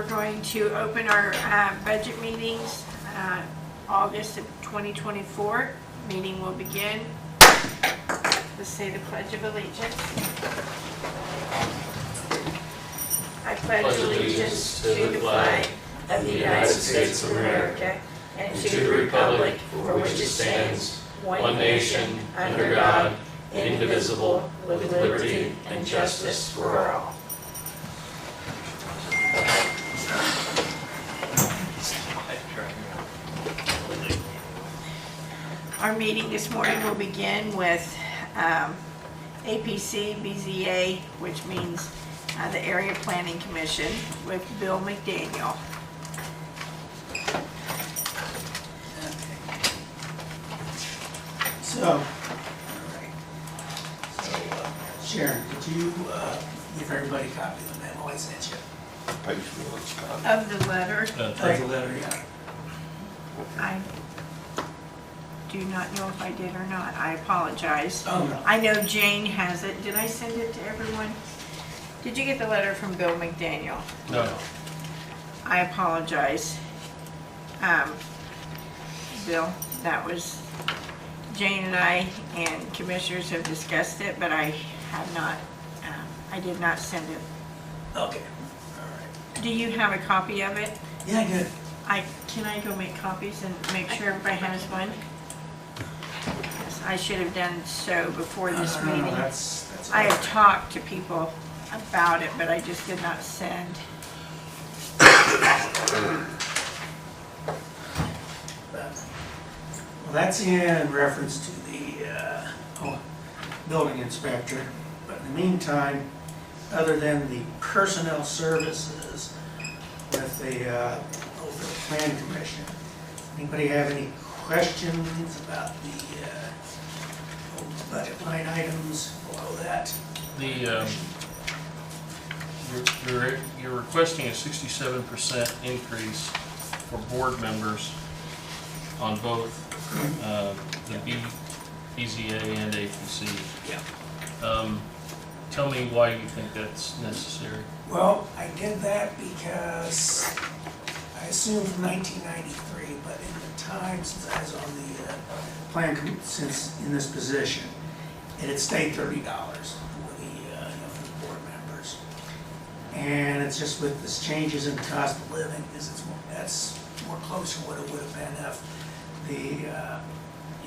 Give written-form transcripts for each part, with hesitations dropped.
going to open our budget meetings August of 2024. Meeting will begin. Let's say the Pledge of Allegiance. I pledge allegiance to the flag of the United States of America and to the republic for which it stands, one nation, under God, indivisible, with liberty and justice for all. Our meeting this morning will begin with APC BZA, which means the Area Planning Commission, with Bill McDaniel. So, Sharon, could you give everybody a copy of the memo I sent you? Of the letter, Of the letter, yeah. I do not know if I did or not. I apologize. Oh, no. I know Jane has it. Did I send it to everyone? Did you get the letter from Bill McDaniel? No. I apologize. Bill, that was, Jane and I and commissioners have discussed it, but I have not, I did not send it. Okay, all right. Do you have a copy of it? Yeah, good. Can I go make copies and make sure everybody has one? Yes, I should have done so before this No, meeting. that's I all have right. talked to people about it, but I just did not send. Well, that's in reference to the building inspector. But in the meantime, other than the personnel services with the plan commission, anybody have any questions about the budget line items below that? You're requesting a 67% increase for board members on both the BZA and APC. Yeah. Tell me why you think that's necessary. Well, I did that because I assumed from 1993, but in the time since I was on the since in this position, it had stayed $30 for for the board members. And it's just with this changes in the cost of living, that's more close to what it would have been if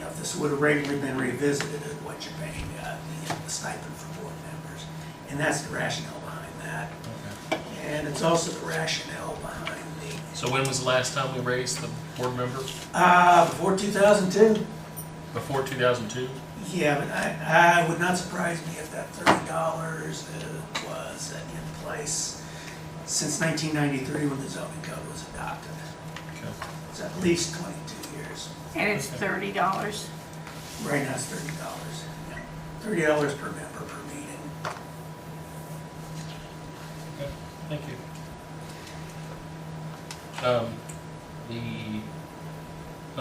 if this would have regularly been revisited at what you're paying the stipend for board members. And that's the rationale behind that. Okay. And it's also the rationale behind So when was the last time we raised the board member? before 2002. Before 2002? Yeah, but I would not surprise me if that $30 was in place since 1993 when the zoning code was adopted. Okay. It's at least 22 years. And it's $30. Right now it's $30. Yeah. $30 per member per meeting. Okay. Thank you. The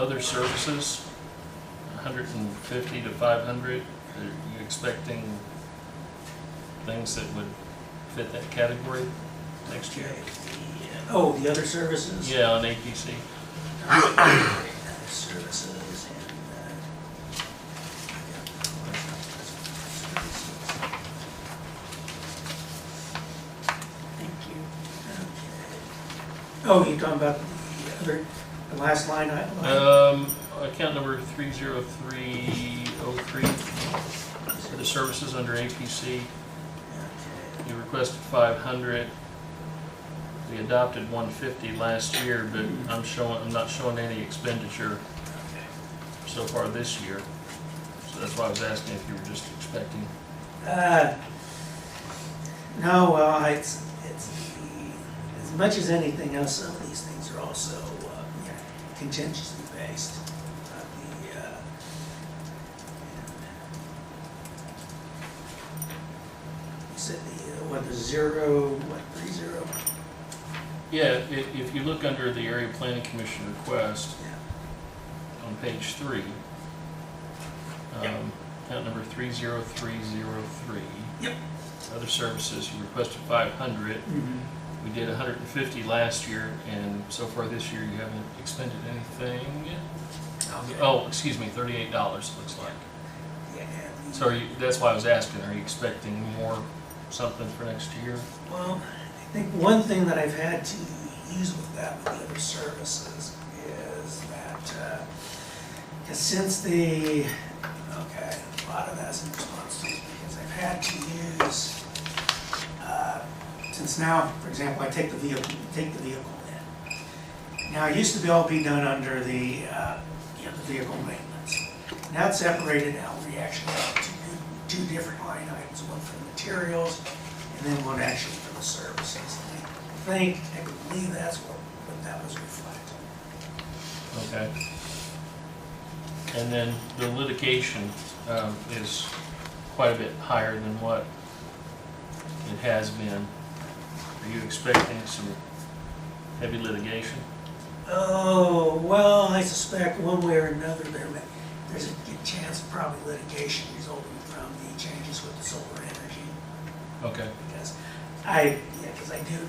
other services, 150 to 500, are you expecting things that would fit that category next year? The other services? Yeah, on APC. Other services Thank you. Oh, you're talking about the last line item? Account number 30303 for the services under APC. You requested 500. We adopted 150 last year, but I'm not showing any expenditure so far this year. So that's why I was asking if you were just expecting. No, well, it's as much as anything else, some of these things are also contingency based. You said the 30? Yeah, if you look under the Area Planning Commission request Yeah. on page 3, account number 30303. Yep. Other services, you requested 500. Mm-hmm. We did 150 last year, and so far this year you haven't expended anything. Okay. Oh, excuse me, $38 it looks like. Yeah, and the- So that's why I was asking, are you expecting more something for next year? Well, I think one thing that I've had to use with that, with the other services, is that, because since the, okay, a lot of that's in response to, because I've had to use, since now, for example, I take the vehicle in. Now, it used to be all be done under the, the vehicle maintenance. Now it's separated out, we actually have two different line items, one for the materials, and then one actually for the services. I believe that's what that was reflecting. Okay. And then the litigation is quite a bit higher than what it has been. Are you expecting some heavy litigation? Oh, well, I suspect one way or another there's a good chance of probably litigation resulting from the changes with the solar energy. Okay. Because I do,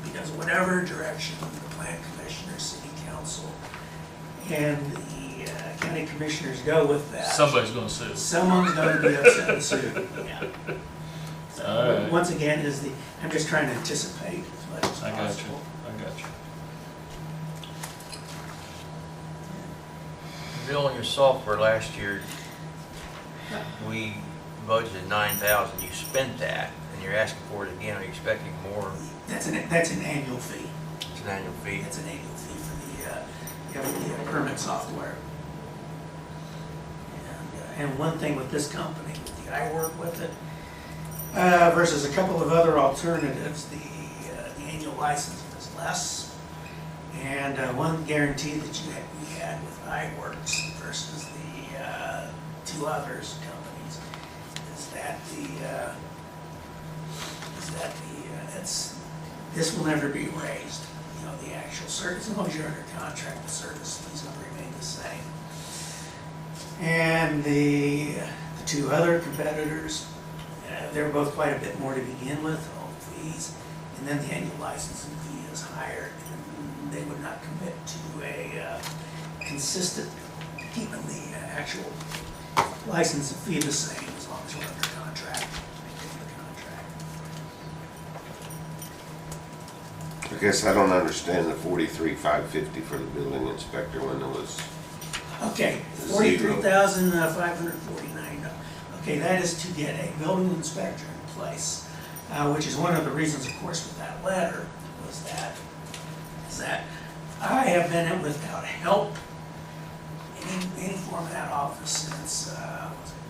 because whatever direction the plant commissioner, city council, and the county commissioners go with that. Somebody's gonna sue. Someone's going to be upset and sue. Yeah. So, All right. once again, I'm just trying to anticipate as much as I got you, possible. I got you. Bill, on your software last year, we budgeted 9,000. You spent that, and you're asking for it again. Are you expecting more? That's an annual fee. It's an annual fee. It's an annual fee for the permit software. And one thing with this company, I work with it, versus a couple of other alternatives, the annual license is less. And one guarantee that we had with iWorks versus the two others companies is that this will never be raised. You know, the actual service, as long as you're under contract, the service fees will remain the same. And the two other competitors, they're both quite a bit more to begin with, all the fees, and then the annual licensing fee is higher, and they would not commit to a consistent, keeping the actual license fee the same as long as we're under contract, maintaining the contract. I guess I don't understand the 43,550 for the building inspector when it was, Okay, Zero. $43,549. Okay, that is to get a building inspector in place, which is one of the reasons, of course, with that letter, is that I have been without help in any form of that office since,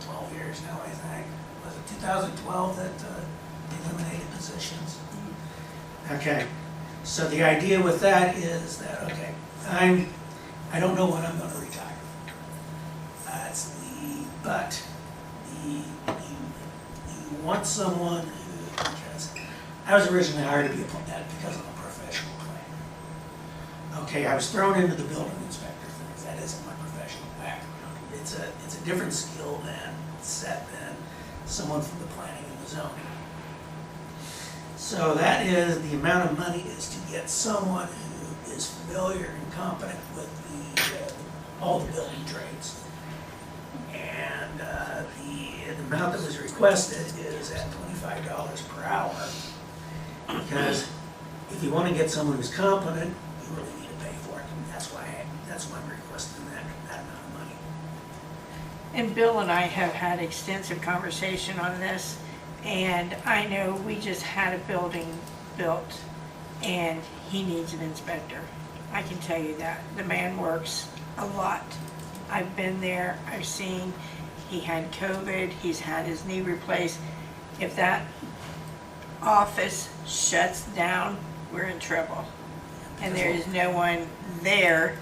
12 years now, I think. Was it 2012 that eliminated positions? Okay, so the idea with that is that, okay, I don't know when I'm gonna retire. You want someone who, because I was originally hired to be that because of a professional plan. Okay, I was thrown into the building inspector things, that isn't my professional background. It's a different skill set than someone from the planning and the zoning. So that is, the amount of money is to get someone who is familiar and competent with all the building trades. And the amount that was requested is at $25 per hour. Because if you want to get someone who's competent, you really need to pay for it. And that's why I'm requesting that amount of money. And Bill and I have had extensive conversation on this, and I know we just had a building built, and he needs an inspector. I can tell you that. The man works a lot. I've been there, I've seen, he had COVID, he's had his knee replaced. If that office shuts down, we're in trouble. And there is no one there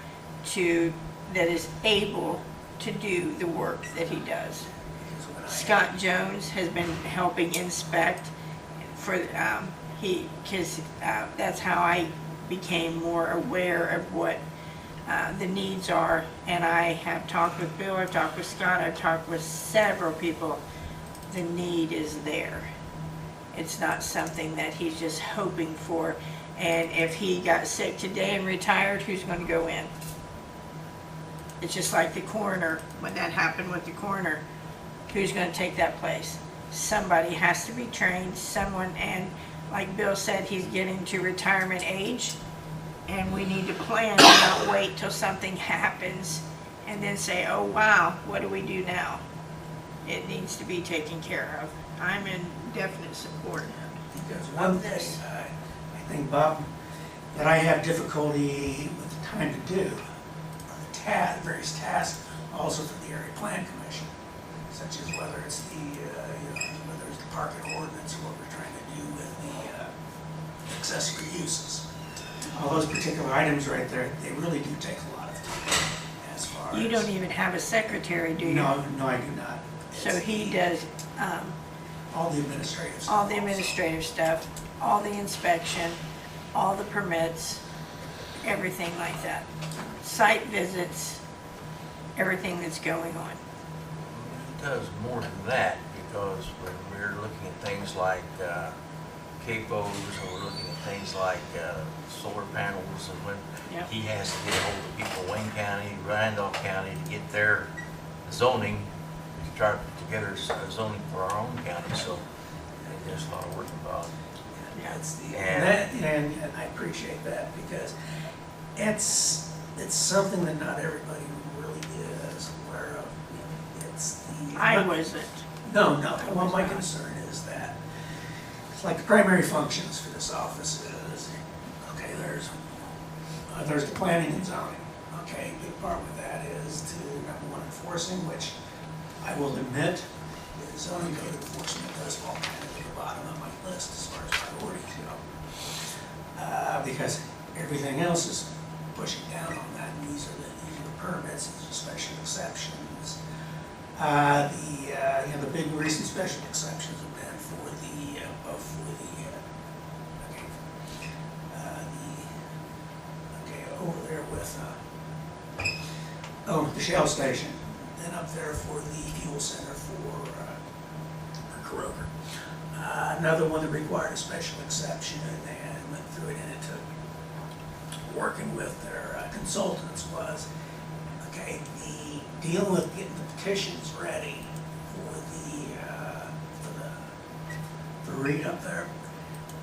that is able to do the work that he does. Because when Scott Jones has been helping inspect for, that's how I became more aware of what the needs are, and I have talked with Bill, I've talked with Scott, I've talked with several people. The need is there. It's not something that he's just hoping for. And if he got sick today and retired, who's gonna go in? It's just like the coroner, when that happened with the coroner, who's gonna take that place? Somebody has to be trained, someone, and like Bill said, he's getting to retirement age, and we need to plan, not wait till something happens and then say, oh wow, what do we do now? It needs to be taken care of. I'm in definite support. Because one Of this. thing, I think, Bob, that I have difficulty with the time to do, are the various tasks also for the area plan commission, such as whether it's the, whether it's the parking ordinance or what we're trying to do with the accessory uses. All those particular items right there, they really do take a lot of time as far as. You don't even have a secretary, do you? No, no, I do not. So It's he the- does All the administrative stuff. all the also. administrative stuff, all the inspection, all the permits, everything like that. Site visits, everything that's going on. It does more than that, because when we're looking at things like capos, and we're looking at things like solar panels, and when Yep. he has to get a hold of people in Wayne County, Randolph County, to get their zoning, to try to put together zoning for our own county, so there's a lot of work involved. That's the, And- and I appreciate that, because it's something that not everybody really is aware of. It's the. I wasn't. No, well, my concern is that, it's like the primary functions for this office is, okay, there's the planning and zoning. Okay, big part with that is to, number one, enforcing, which I will admit, the zoning code enforcement does fall kind of at the bottom of my list as far as priorities go. Because everything else is pushing down on that, and these are the permits, these are special exceptions. The big recent special exceptions have been for the, both for the, over there with, the Shell station, then up there for the fuel center for Kroger. Another one that required a special exception, and went through it, and it took working with their consultants was, okay, the deal with getting the petitions ready for Reed up there.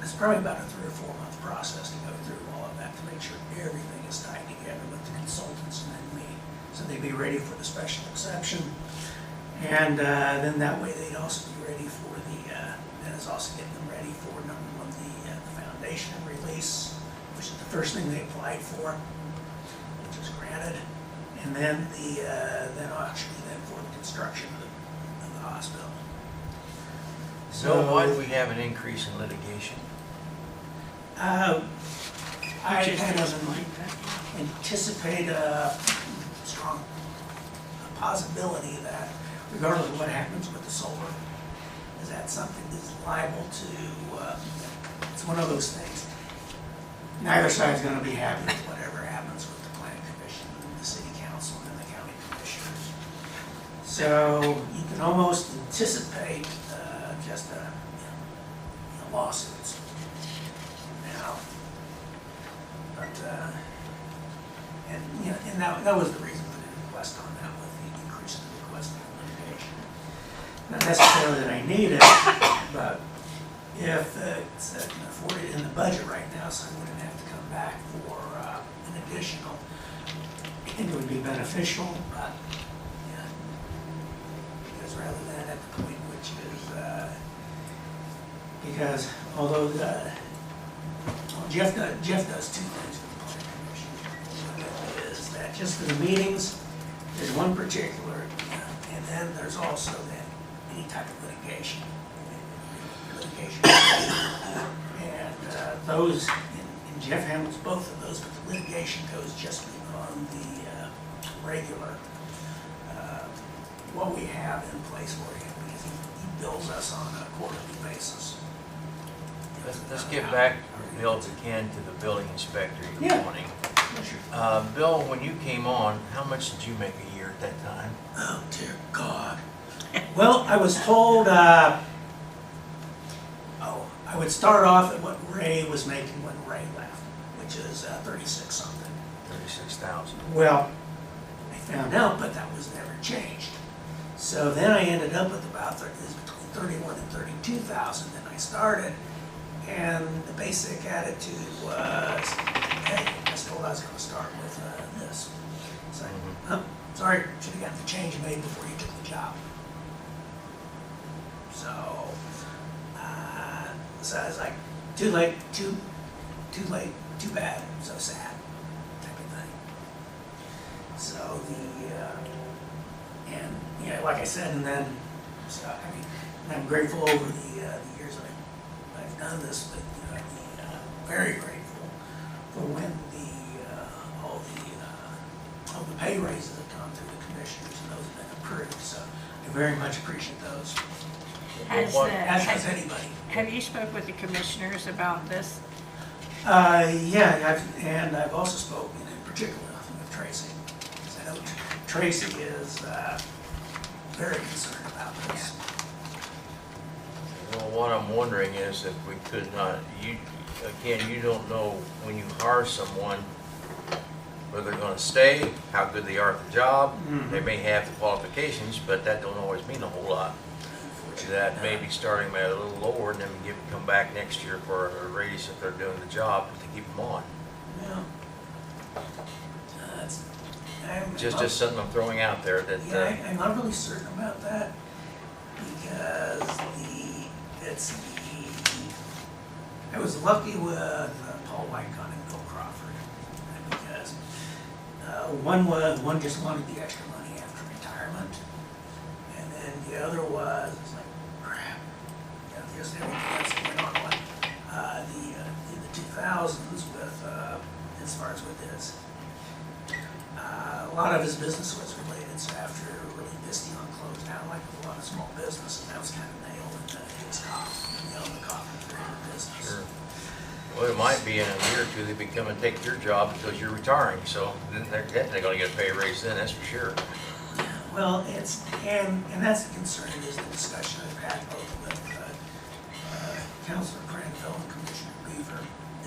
It's probably about a 3 or 4 month process to go through all of that to make sure everything is tied together with the consultants and then me. So they'd be ready for the special exception. And then that way they'd also be ready for then it's also getting them ready for number one, the foundation release, which is the first thing they applied for, which was granted. And then then for the construction of the hospital. So why do we have an increase in litigation? I Just kind of explain that. anticipate a strong possibility that regardless of what happens with the solar, is that something that's liable to, it's one of those things. Neither side's gonna be happy with whatever happens with the planning commission, the city council, and the county commissioners. So you can almost anticipate just lawsuits. Now, but, and that was the reason for the request on that, with the increase in the request for litigation. Not necessarily that I need it, but if it's afforded in the budget right now, so I wouldn't have to come back for an additional, I think it would be beneficial, but, yeah. Because rather than at the point which is, because although Jeff does 2 things for the planning commission. One is that just for the meetings, there's one particular, and then there's also then any type of litigation. And those, and Jeff handles both of those, but the litigation goes just beyond the regular, what we have in place for him, because he bills us on a quarterly basis. Let's get back, Bill, if we can, to the building inspector you're Yeah. appointing. Sure. Bill, when you came on, how much did you make a year at that time? Oh, dear God. Well, I was told, I would start off at what Ray was making when Ray left, which is 36 something. 36,000. Well, I found out, but that was never changed. So then I ended up with about between 31 and 32,000. Then I started, and the basic attitude was, hey, I was told I was going to start with this. It's like, oh, sorry, should have gotten the change made before you took the job. So, so I was like, too late, too late, too bad, so sad, type of thing. So and yeah, like I said, and then, so I mean, I'm grateful over the years I've done this, but very grateful for when all the pay raises have gone through the commissioners and those have been approved. So I very much appreciate those, Has as has anybody. have you spoke with the commissioners about this? Yeah, I've also spoken in particular with Tracy, because I know Tracy is very concerned about this. Well, what I'm wondering is if we could not, you don't know when you hire someone whether they're gonna stay, how good they are at the job. They may have the qualifications, but that don't always mean a whole lot. That may be starting at a little lower and then come back next year for a raise if they're doing the job to keep them on. Yeah. Just something I'm throwing out there that. Yeah, I'm not really certain about that, because I was lucky with Paul Wycott and Bill Crawford, because one just wanted the extra money after retirement, and then the other was like, crap, just everything else that went on like in the 2000s with as far as with this. A lot of his business was related, so after really Visteon closed down, like a lot of small business, and that was kind of nailed in his coffin, the coffin for your business. Sure. Well, it might be in a year or two they be come and take your job because you're retiring, so then they're definitely gonna get a pay raise then, that's for sure. Well, and that's the concern, is the discussion I've had both with Councilor Cranville and Commissioner Beaver,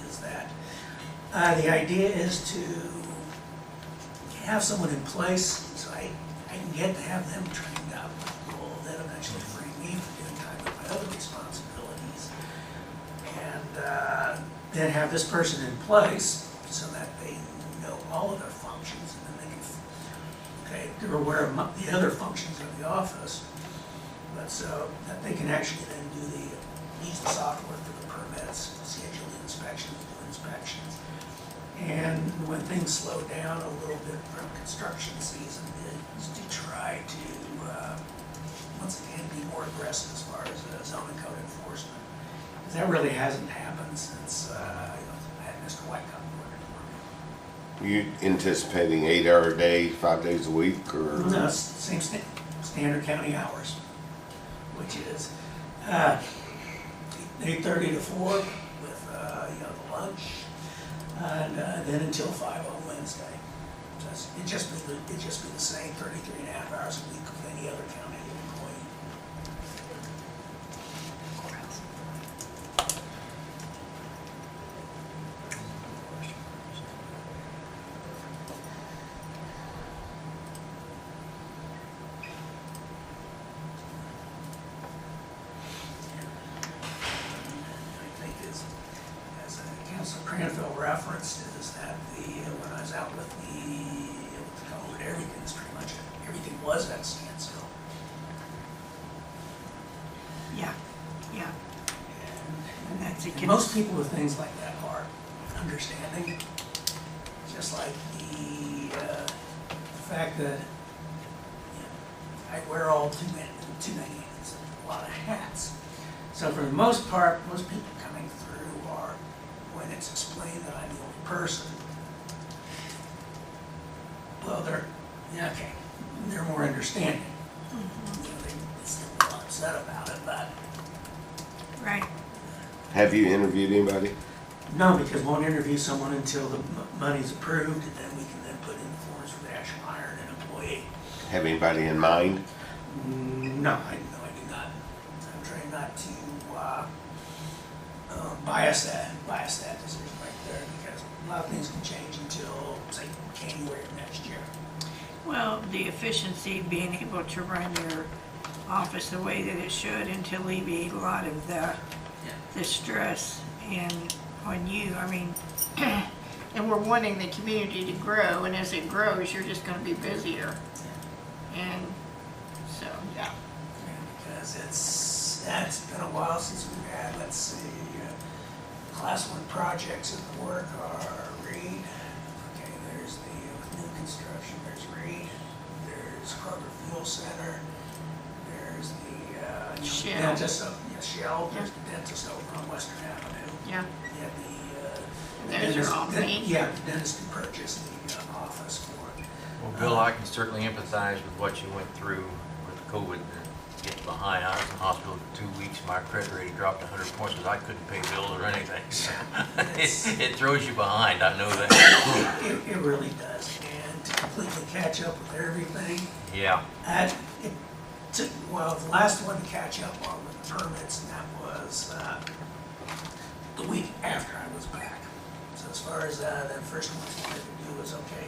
is that the idea is to have someone in place, so I can get to have them trained up, will then eventually free me from doing time with my other responsibilities. And then have this person in place so that they know all of their functions, and then they can, they're aware of the other functions of the office, but so that they can actually then use the software for the permits, schedule the inspections, do inspections. And when things slow down a little bit from construction season, is to try to, once again, be more aggressive as far as zoning code enforcement. Because that really hasn't happened since I had Mr. Wyckoff working for me. You anticipating 8-hour day, 5 days a week, or? No, it's the same standard county hours, which is 8:30 to 4 with the lunch. And then until 5 on Wednesday. So it'd just be the same 33.5 hours a week with any other county employee. I think as Councilor Cranville referenced, is that when I was out with the code, everything was at standstill. Yeah, yeah. And that's a And most people with things like that are understanding, just like the fact that I wear too many, it's a lot of hats. So for the most part, most people coming through are, when it's explained that I'm the only person, well, they're more understanding. They still a little upset about it, but right. Have you interviewed anybody? no, because we won't interview someone until the money's approved, and then we can then put in the forms for the actual hiring an employee. Have anybody in mind? No, I do not. I'm trying not to bias that decision right there, because a lot of things can change until, say, January of next year. Well, the efficiency, being able to run your office the way that it should, and to alleviate a lot of the stress and on you, I mean, and we're wanting the community to grow, and as it grows, you're just gonna be busier. And so, yeah. Because it's been a while since we've had, let's see, class 1 projects at the work are Reed. Okay, there's the new construction, there's Reed, there's Kroger Fuel Center, there's the Shell. dentist, Shell, there's the dentist over on Western Avenue. Yeah. Yeah, Those are all the main. yeah, the dentist can purchase the office for it. Well, Bill, I can certainly empathize with what you went through with COVID and getting behind. I was in the hospital for 2 weeks. My credit rating dropped 100 points because I couldn't pay bills or anything. So it throws you behind, I know that. It really does, and to completely catch up with everything, Yeah, it took, well, the last one to catch up on with the permits, and that was the week after I was back. So as far as that first one wanted to do was, okay,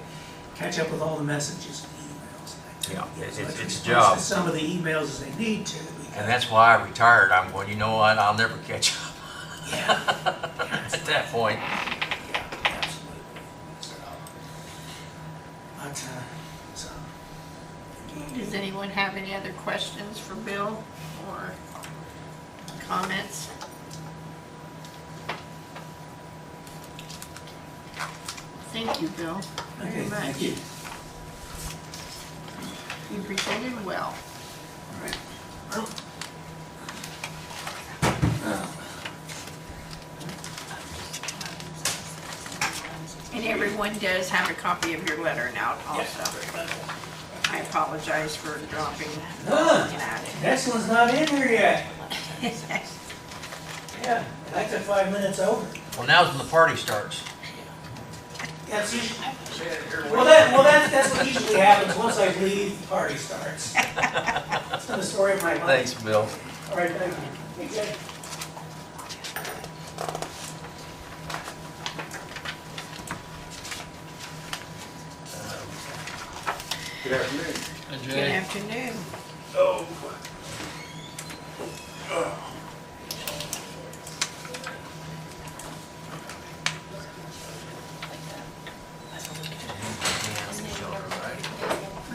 catch up with all the messages and emails. I Yeah, couldn't get as it's- much it's a response job. to some of the emails as they need to, because, and that's why I retired. I'm going, you know what, I'll never catch up yeah, at that point. yeah, absolutely. So, but, so. Does anyone have any other questions for Bill or comments? Thank you, Bill, very Okay, much. thank you. You presented well. All right. Well, And everyone does have a copy of your letter now also. I apologize for dropping that. next one's not in here yet. Yeah, I took 5 minutes over. Well, now's when the party starts. That's usually, that's what usually happens. Once I leave, the party starts. That's been the story of my life. Thanks, Bill. All right, thank you. Okay. Good afternoon. Hey, Good Jay, afternoon. Oh.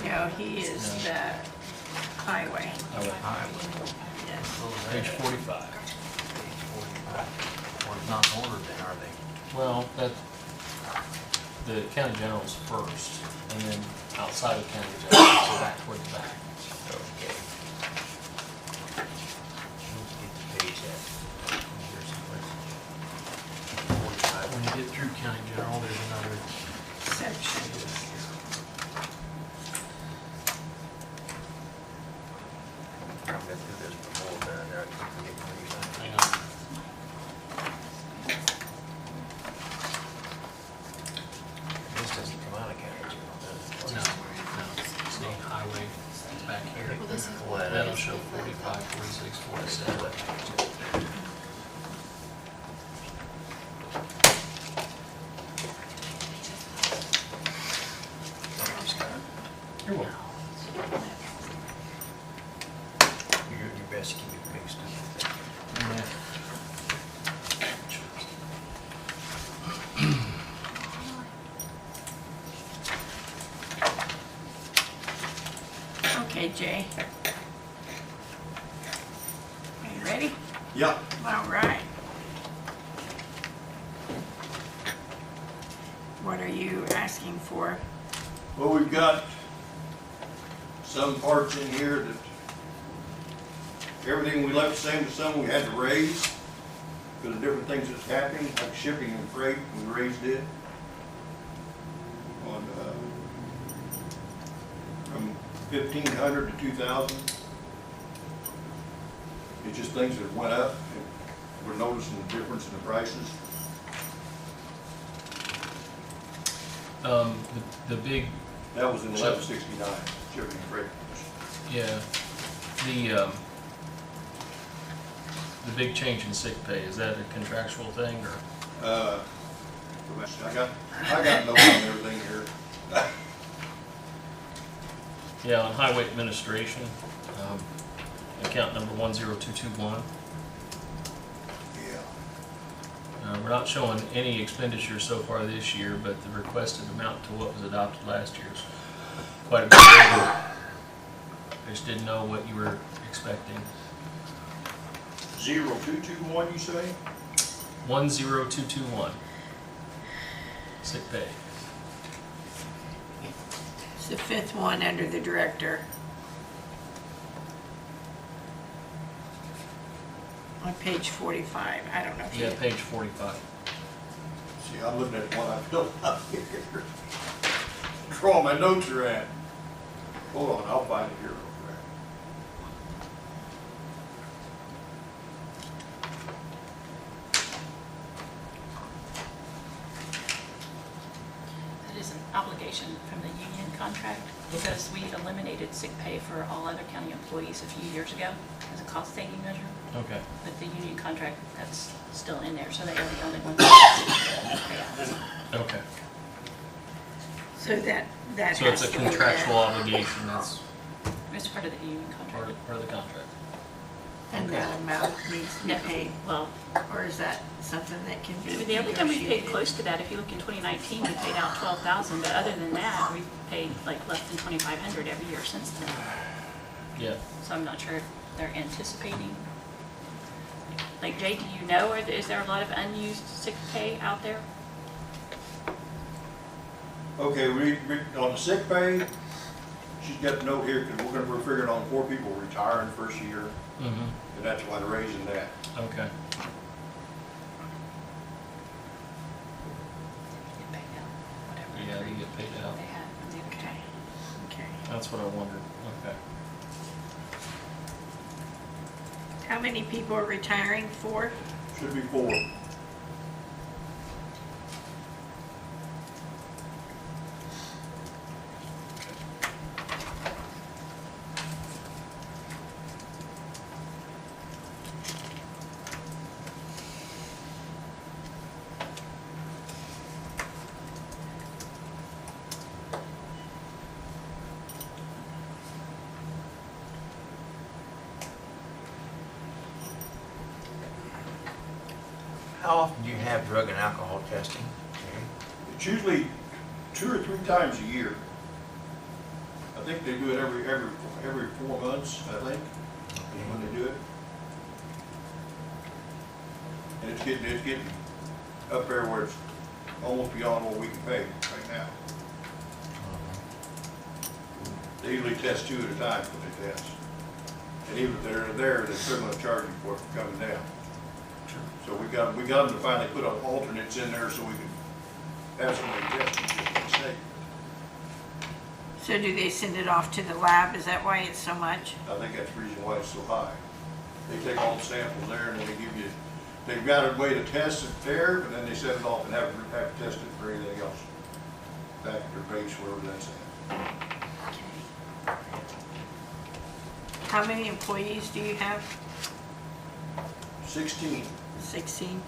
No, he is the highway. Yes. page 45. Well, it's not ordered then, are they? Well, the county general's first, and then outside of county general, so back toward the back. Okay. Let's get the page at. Here's someplace. 45. When you get through county general, there's another Section. I've been through this before, but I keep forgetting what you're saying. Hang on. This doesn't come out of county general, does it? No, state highway back here. Well, that That'll is- show 45, 46, 47. You're welcome. You do your best to keep it fixed. Yeah. Okay, Jay. Are you ready? Yeah, All right. What are you asking for? well, we've got some parts in here that, everything we left the same to some we had to raise because of different things that's happening, like shipping and freight, we raised it on, from 1,500 to 2,000. It's just things that went up, and we're noticing the difference in the prices. The big, That was in 1169, shipping and freight. yeah, the big change in sick pay, is that a contractual thing, or? I got notes on everything here. Yeah, on highway administration, account number 10221. Yeah. We're not showing any expenditure so far this year, but the requested amount to what was adopted last year is quite a bit over. I just didn't know what you were expecting. 0221, you say? 10221. Sick pay. It's the fifth one under the director. On page 45, I don't know if you. Yeah, page 45. See, I'm looking at what I filled out here. That's where all my notes are at. Hold on, I'll find it here real quick. That is an obligation from the union contract because we eliminated sick pay for all other county employees a few years ago as a cost-saving measure. Okay. But the union contract, that's still in there, so they are the only ones that pay out. Okay. So that So it's has a to be there. contractual obligation, that's It's part of the union contract. part of the contract. And that amount needs to be No. paid, Well, or is that something that can be the only time we paid negotiated? close to that, if you look in 2019, we paid out 12,000, but other than that, we've paid like less than 2,500 every year since then. Yeah. So I'm not sure if they're anticipating. Like Jay, do you know, or is there a lot of unused sick pay out there? Okay, on the sick pay, she's got a note here, because we're figuring on 4 people retiring first year, Mm-hmm. and that's why they're raising that. Okay. Get paid out, whatever. Yeah, they get paid out. They had from the other Okay, time. okay. That's what I wondered. Okay. How many people are retiring for? Should be 4. How often do you have drug and alcohol testing? It's usually 2 or 3 times a year. I think they do it every 4 months, I think, when they do it. And it's getting up there where it's almost beyond what we can pay right now. They usually test 2 at a time when they test. And even if they're there, they're still gonna charge you for it coming down. So we got them to finally put alternates in there so we can have somebody testing just to say. So do they send it off to the lab? Is that why it's so much? I think that's the reason why it's so high. They take all the samples there and then they give you, they've got a way to test it there, but then they set it off and have to test it for anything else. Back at their base, wherever that's at. How many employees do you have? 16. 16?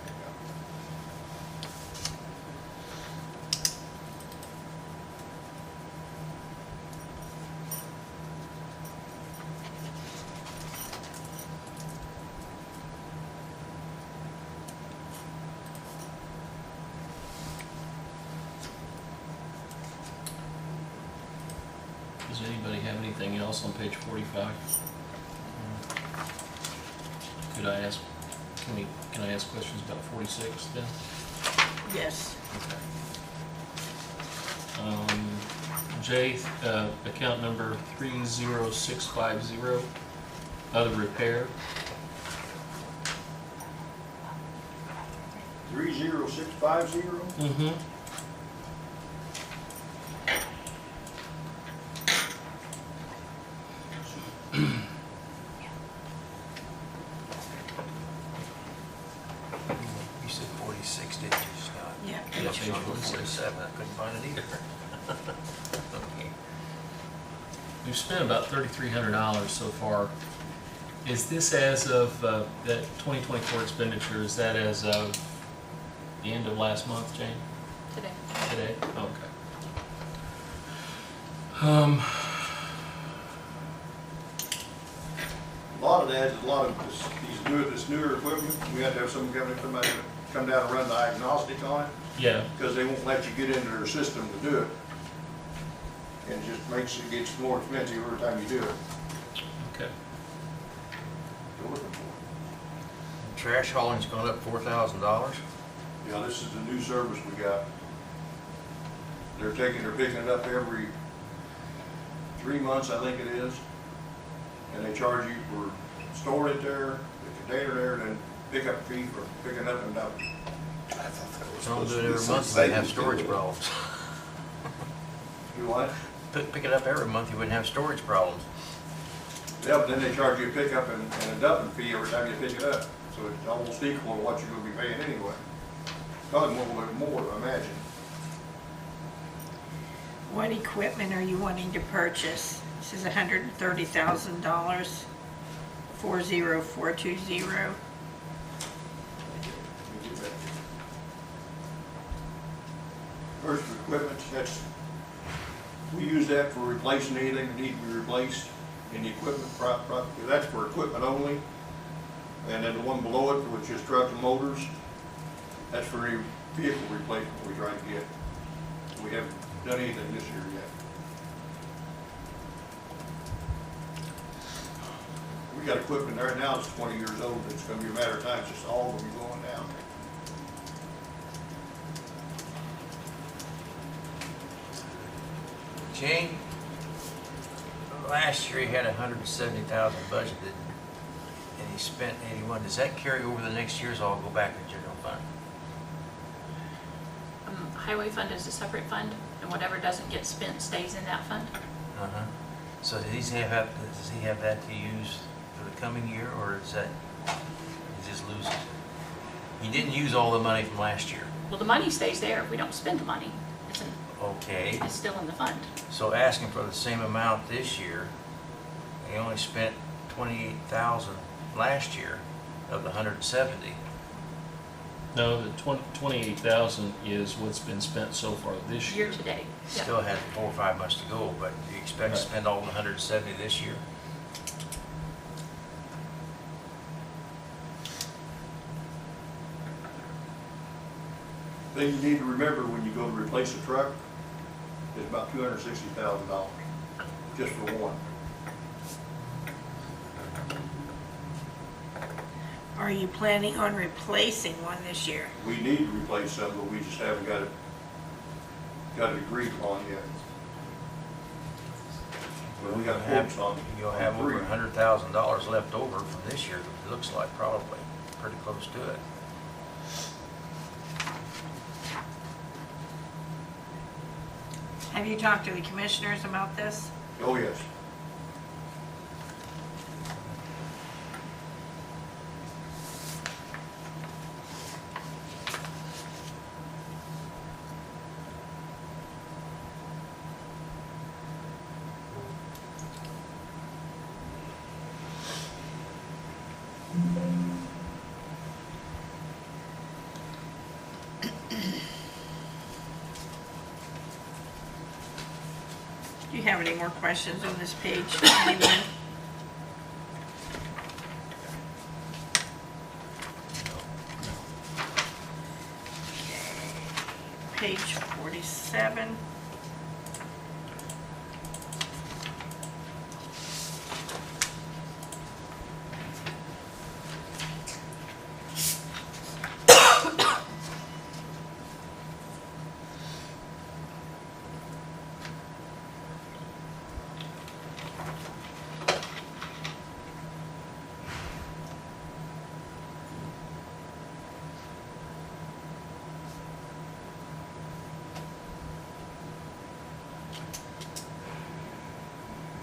Does anybody have anything else on page 45? Could I ask, can I ask questions about 46 then? Yes. Okay. J, account number 30650, other repair. 30650? Mm-hmm. You said 46, didn't you, Scott? Yeah. Yeah, page 47, I couldn't find it either. Okay. We've spent about $3,300 so far Is this as of, that 2024 expenditure, is that as of the end of last month, Jane? Today. Today? Okay. A lot of that is a lot of this newer equipment, we have to have somebody come down and run diagnostic on it, Yeah, because they won't let you get into their system to do it. And it just makes it gets more expensive every time you do it. okay. You're looking for. Trash hauling's gone up $4,000. Yeah, this is the new service we got. They're picking it up every 3 months, I think it is. And they charge you for storing it there, the container there, and then pickup fee for picking up and dumping. I thought that was Don't supposed do to it be every some month, you wouldn't have savings storage deal. problems. You what? Pick it up every month, you wouldn't have storage problems. Yeah, but then they charge you a pickup and a dumping fee every time you pick it up. So it's almost equal to what you're gonna be paying anyway. Probably a little bit more, I imagine. What equipment are you wanting to purchase? This is $130,000, 40420. Let me get that. First, equipment, we use that for replacing anything that needs to be replaced in the equipment, that's for equipment only. And then the one below it, which is trucks and motors, that's for any vehicle replacement we try to get. We haven't done anything this year yet. We got equipment there now that's 20 years old, it's gonna be a matter of time, it's just all gonna be going down. Jane, last year he had $170,000 budgeted, and he spent 81. Does that carry over the next year's, or all go back to general fund? Highway fund is a separate fund, and whatever doesn't get spent stays in that fund. Uh-huh. So does he have that to use for the coming year, or is that, he just loses? He didn't use all the money from last year. Well, the money stays there. If we don't spend the money, Okay, it's still in the fund. so asking for the same amount this year, he only spent 28,000 last year of the 170. No, the 28,000 is what's been spent so far this year. Year to date. Yeah. Still had 4 or 5 months to go, but do you expect to Right. spend all the 170 this year? Thing you need to remember when you go to replace a truck is about $260,000, just for one. Are you planning on replacing one this year? We need to replace some, but we just haven't got it agreed upon yet. But we got quotes on. You'll have on over three. $100,000 left over from this year, it looks like, probably, pretty close to it. Have you talked to the commissioners about this? Oh, yes. Do you have any more questions on this page? Anyone? Page 47.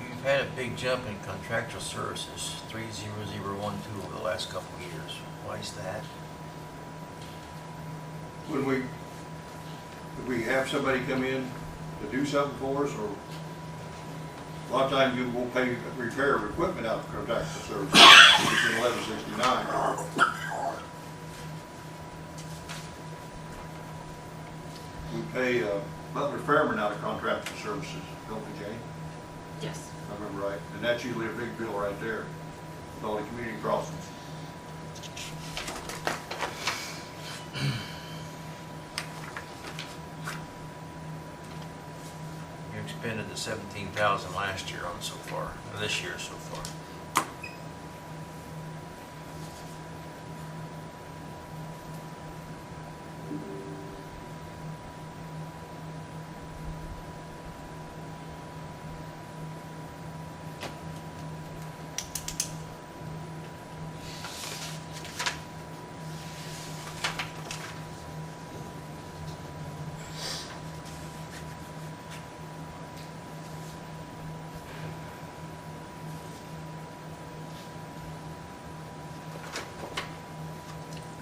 You've had a big jump in contractual services, 30012 over the last couple of years. Why is that? When we have somebody come in to do something for us, or A lot of times you will pay repair of equipment out of contractual services, it's in 1169. We pay Butler Fairman out of contractual services, don't we, Jane? Yes. If I remember right, and that's usually a big bill right there, with all the community crossings. You expended the 17,000 last year on so far, or this year so far.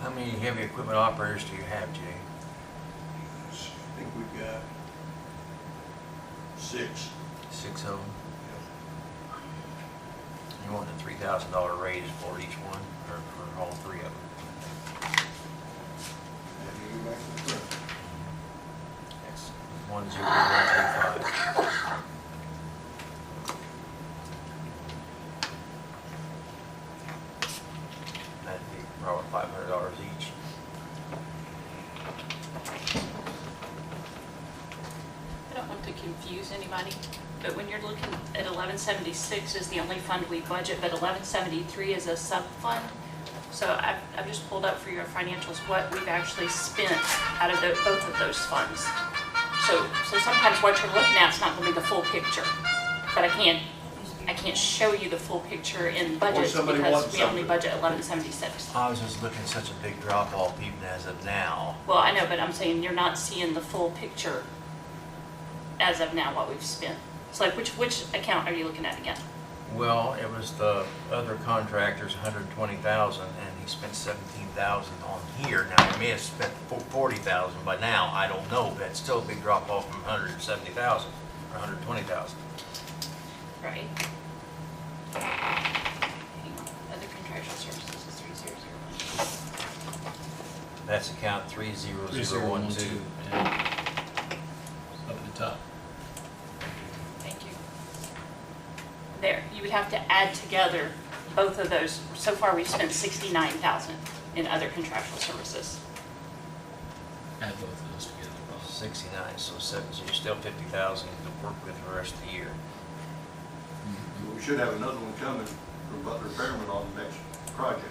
How many heavy equipment operators do you have, Jay? I think we've got 6. 6 of them? You want a $3,000 raise for each one, or for all 3 of them? And you go back to the front. That's 10135. That'd be probably $500 each. I don't want to confuse anybody, but when you're looking at 1176 is the only fund we budget, but 1173 is a sub-fund. So I've just pulled up for your financials what we've actually spent out of both of those funds. So sometimes what you're looking at is not going to be the full picture, but I can't show you the full picture in budgets somebody because wants we only something. budget 1176. I was just looking at such a big drop off even as of now. Well, I know, but I'm saying you're not seeing the full picture as of now, what we've spent. So like, which account are you looking at again? Well, it was the other contractor's 120,000 and he spent 17,000 on here. Now, he may have spent 40,000 by now, I don't know, but it's still a big drop off from 170,000 or 120,000. Right. Hang on. Other contractual services is 3001. That's account 30012. Yeah. Up at the top. Thank you. There, you would have to add together both of those. So far, we've spent 69,000 in other contractual services. Add both of those together. 69, so you're still 50,000 to work with the rest of the year. We should have another one coming from Butler Fairman on the next project.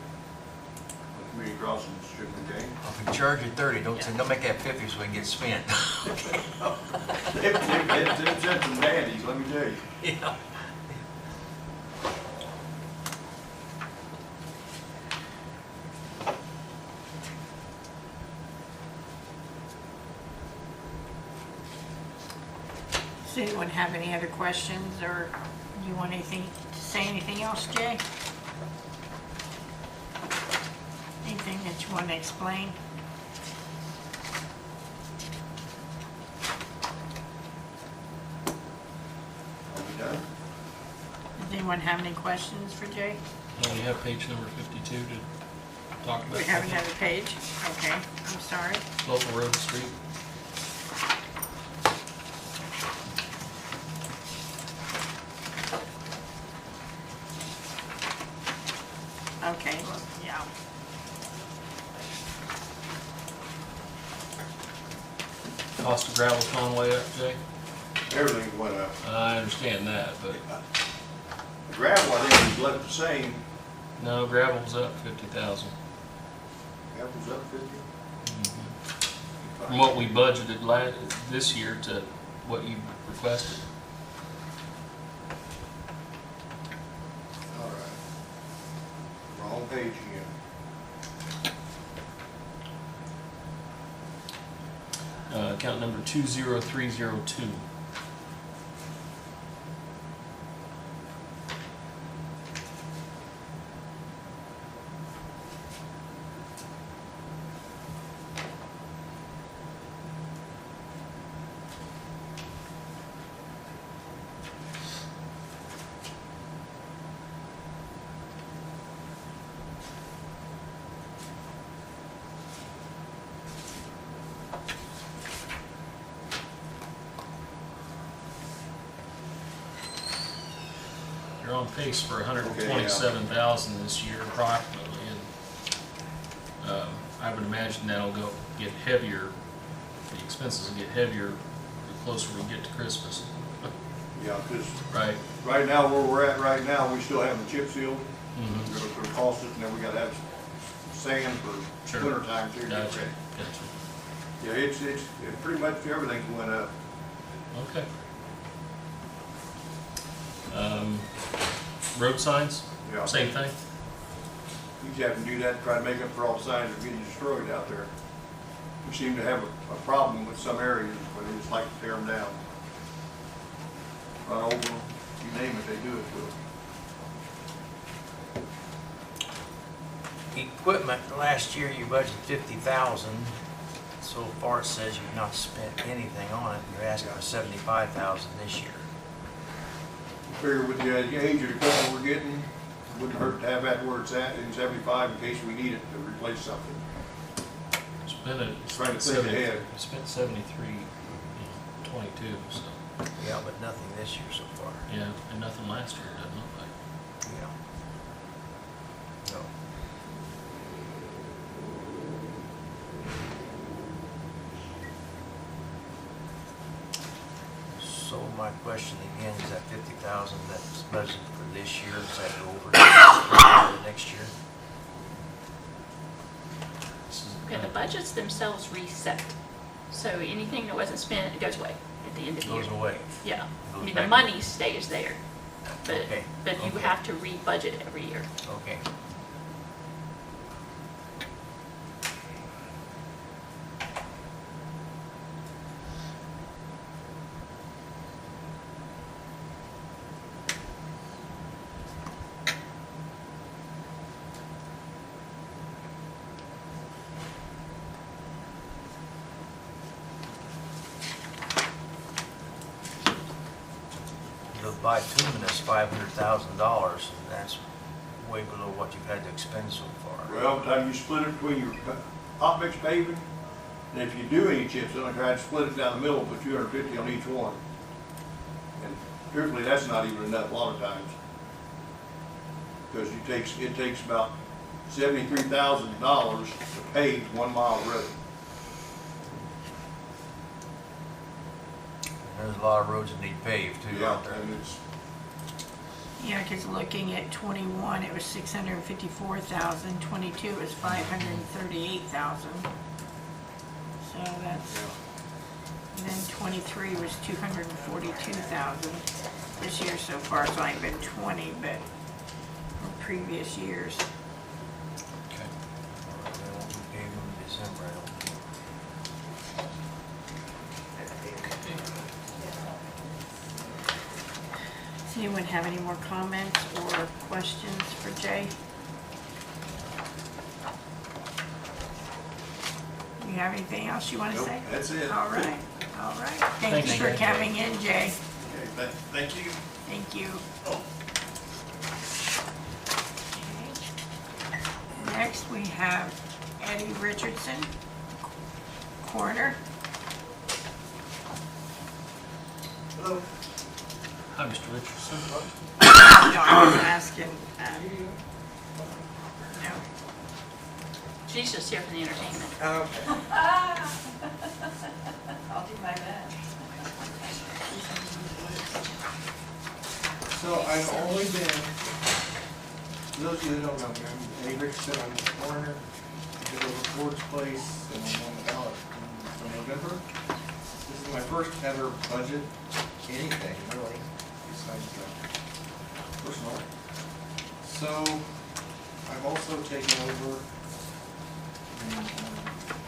On community crossings, shouldn't we, Jane? If we charge you 30, don't make that 50 so we can get spent. They've sent some dandies, let me tell you. Yeah. Does anyone have any other questions, or you want anything, to say anything else, Jay? Anything that you want to explain? Are we done? Does anyone have any questions for Jay? Well, you have page number 52 to talk about. We have another page? Okay, I'm sorry. Local road and street. Okay, well, yeah. Cost of gravel's gone way up, Jay. Everything went up. I understand that, but The gravel, I think, was left the same. no, gravel's up 50,000. Gravel's up 50. From what we budgeted this year to what you requested. All right. Wrong page again. Account number 20302. on pace for Okay, yeah. 127,000 this year approximately, and I would imagine that'll get heavier. The expenses will get heavier the closer we get to Christmas, Yeah, because right? right now, where we're at right now, we still have the chip seal. Mm-hmm. It's gonna cost us, and then we gotta have sand for Sure. winter time too. Gotcha, gotcha. Yeah, it's pretty much everything's went up. Okay. Road signs, Yeah. same thing? You just have to do that, to try to make up for all the signs that are getting destroyed out there. We seem to have a problem with some areas, but they just like to tear them down. Run over them, you name it, they do it to them. Equipment, last year you budgeted 50,000. So far it says you've not spent anything on it. You're asking for 75,000 this year. Figure with the age of the equipment we're getting, it wouldn't hurt to have that where it's at in 75 in case we need it to replace something. Trying to think ahead. Spent 73, in 22, so, Yeah, but nothing this year so far. yeah, and nothing last year, doesn't look like. Yeah. No. So my question again, is that 50,000 that's budgeted for this year, does that go over next year? This is- Okay, the budgets themselves reset. So anything that wasn't spent, it goes away at the end of the year. Goes away. Yeah, I Goes mean, the back. money stays there, but, Okay, but you okay. have to re-budget every year. Okay. The bituminous $500,000, and that's way below what you've had to expend so far. Well, by the time you split it between your hot mix paving, and if you do any chips, then I try to split it down the middle, put 250 on each one. And truthfully, that's not even enough a lot of times. Because it takes about $73,000 to pave 1 mile of road. There's a lot of roads that need paved too, aren't there? And it's, Yeah, because looking at 21, it was 654,000, 22 is 538,000. So that's, and then 23 was 242,000. This year so far it's only been 20, but from previous years. Okay. They won't be paved in December, I don't think. Does anyone have any more comments or questions for Jay? You have anything else you want to Nope, say? that's it. All right, all right. Thank Thanks, you for Jay. coming in, Jay. okay, thank you. Thank you. Okay. Next, we have Eddie Richardson, coroner. Hello. Hi, Mr. Richardson. No, I was asking, no. She's just here for the entertainment. I'll do my best. So I've only been, for those of you that don't know me, I'm Eddie Richardson, I'm the coroner. I did over Ford's Place and I'm on the ballot in November. This is my first ever budget, anything really, besides personal. So I've also taken over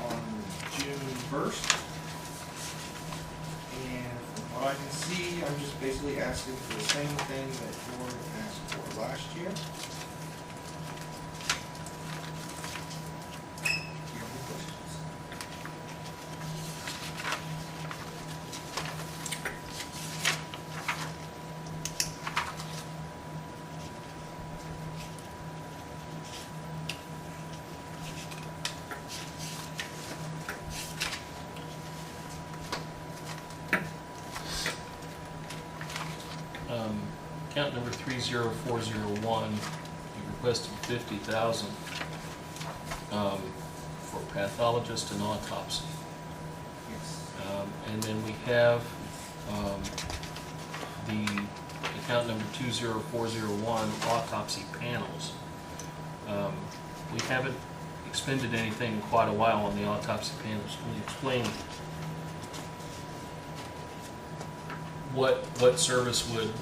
on June 1st. And from what I can see, I'm just basically asking for the same thing that Ford asked for last year. Do you have any questions? account number 30401, you requested 50,000 for pathologist and autopsy. Yes. And then we have the account number 20401, autopsy panels. We haven't expended anything in quite a while on the autopsy panels. Can you explain what service would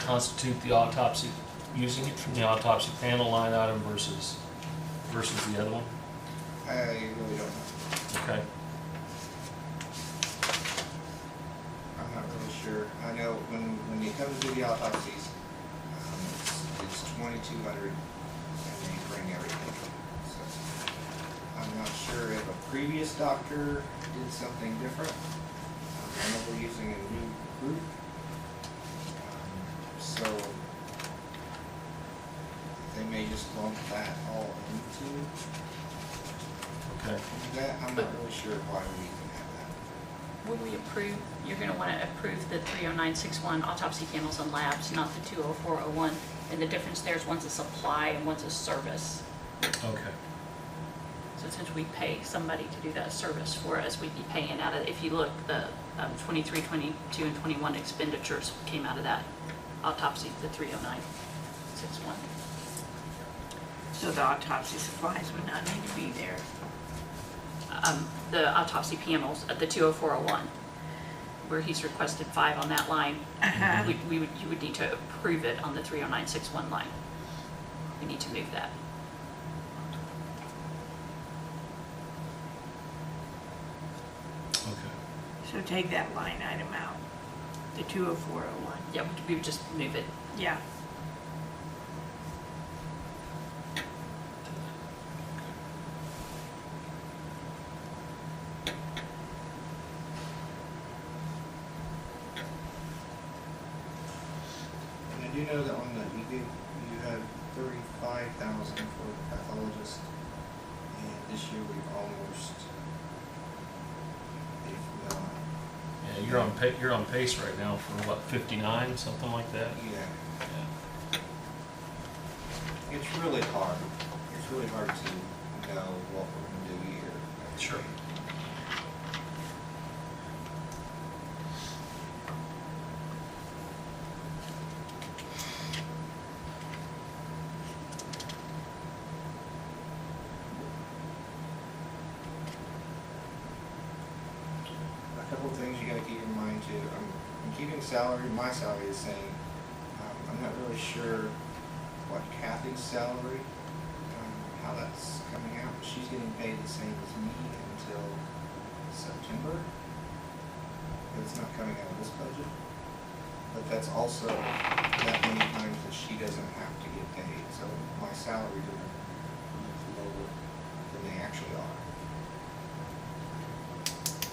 constitute the autopsy, using it from the autopsy panel line item versus the other one? I really don't know. Okay. I'm not really sure. I know when you come to do the autopsies, it's 2,200 and they bring everything. So I'm not sure if a previous doctor did something different. I know we're using a new group. So they may just lump that all into Okay. that. I'm not really sure why we even have that. When we approve, you're going to want to approve the 30961 autopsy panels and labs, not the 20401. And the difference there is one's a supply and one's a service. Okay. So since we pay somebody to do that service for us, we'd be paying out of, if you look, the 23, 22, and 21 expenditures came out of that autopsy, the 30961. So the autopsy supplies would not need to be there. The autopsy panels at the 20401, where he's requested 5 on that line, you would need to approve it on the 30961 line. We need to move that. Okay. So take that line item out, the 20401. Yeah, we would just move it. Yeah. And I do know that on the, you had 35,000 for the pathologist, and this year we've almost, if not, Yeah, you're on pace right now for what, 59, something like that? yeah, Yeah. it's really hard. It's really hard to know what we're gonna do year. Sure. A couple of things you gotta keep in mind too. I'm keeping salary, my salary the same. I'm not really sure what Kathy's salary, how that's coming out. She's getting paid the same as me until September. But it's not coming out of this budget. But that's also that many times that she doesn't have to get paid. So my salary is lower than they actually are.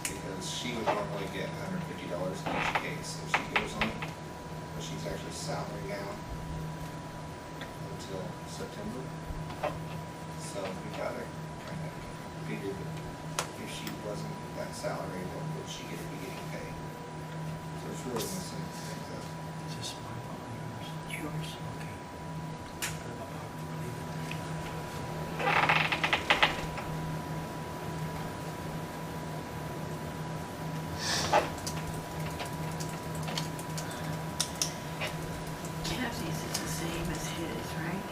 Because she would normally get $150 in each case if she goes on it, but she's actually salary now until September. So we gotta kind of figure that if she wasn't that salary, what would she get to be getting paid? So it's really missing things up. Is this my phone or yours? Yours. Okay. Kathy's is the same as his, right?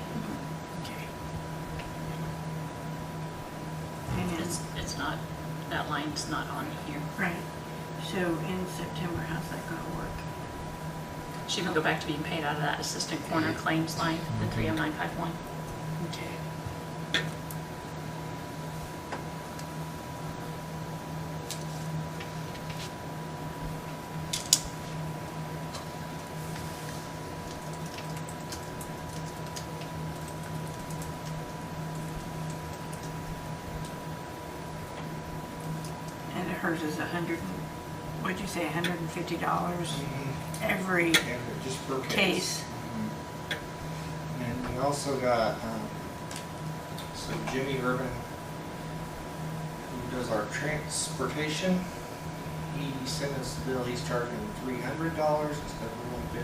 Okay. And It's not, that line's not on here. right. So in September, how's that gonna work? She would go back to being paid out of that assistant coroner claims line, the 30951. Okay. And hers is what'd you say, $150 every And just per case. case? And we also got, so Jimmy Urban, who does our transportation, he sent us the bill, he's charging $300 instead of $150.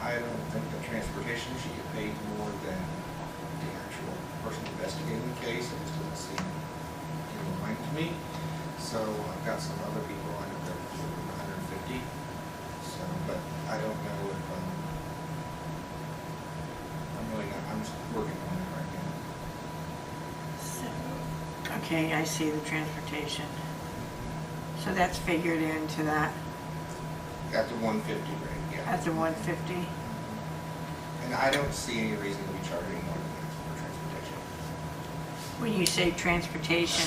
I don't think the transportation should get paid more than the actual person investigating the case. It just doesn't seem in line to me. So I've got some other people I know that are $150. So, but I don't know if, I'm really not, I'm just working on it right now. So, okay, I see the transportation. So that's figured into that, At the 150 rate, yeah. at the 150? And I don't see any reason to be charging more than that for transportation. When you say transportation,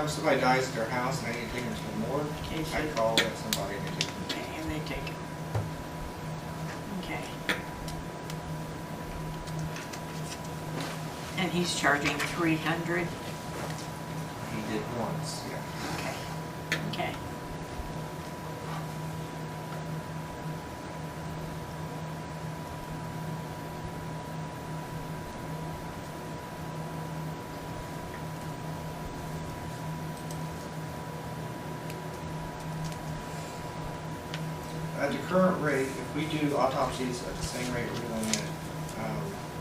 Somebody dies at their house and I need to take them to the morgue, Okay, so- I call that somebody and they take them. okay, and they take it. Okay. And he's charging 300? He did once, yeah. Okay, okay. At the current rate, if we do autopsies at the same rate we're doing it,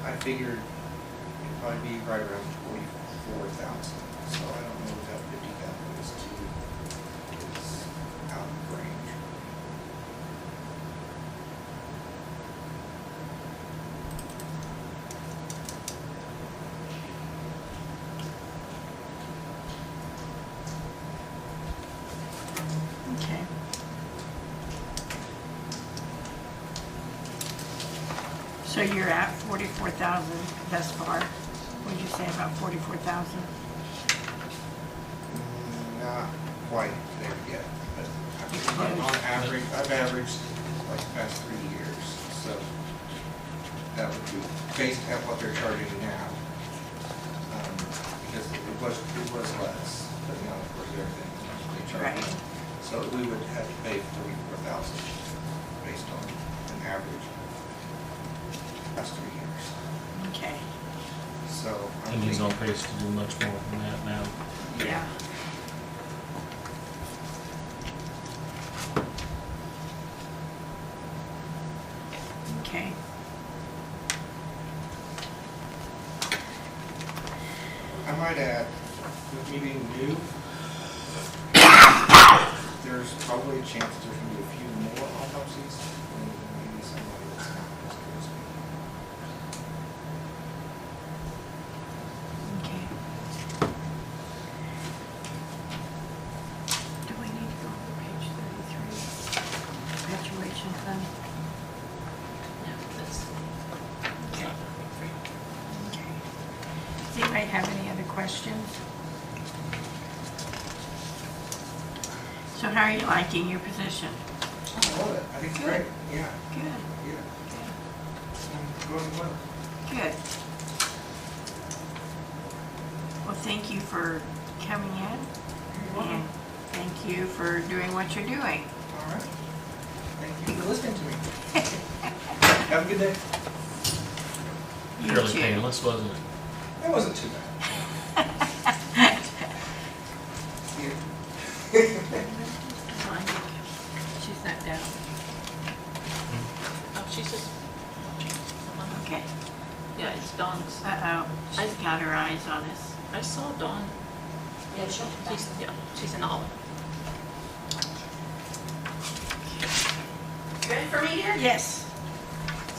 I figured it'd probably be right around 44,000. So I don't know if that 50,000 is out of range. Okay. So you're at 44,000 thus far? Would you say about 44,000? Not quite there yet, but I think on average, I've averaged like the past 3 years, so that would be based at what they're charging now. Because it was less, but now of course everything they charge. Right. So we would have to pay 44,000 based on an average past 3 years. Okay, So I'm And he's on thinking, pace to do much more than that now. yeah. Okay, I might add, with me being new, there's probably a chance there's gonna be a few more autopsies, and maybe somebody that's not as good as me. okay. Do we need to go to page 33? Perpetuation fund? No, that's, Okay. Okay. Does anybody have any other questions? So how are you liking your position? I love it, I think it's great, yeah, Good, yeah. I'm going well. good. Well, thank you for coming in. And thank you for doing what you're doing. All right. Thank you for listening to me. Have a good day. You Fairly too. painless, wasn't it? That wasn't too bad. She's not down. oh, she's just, Okay. yeah, it's Dawn's. Uh-oh, she's got her eyes on us. I saw Dawn. Yeah, she'll be back. She's in the hall. Ready for me here? Yes.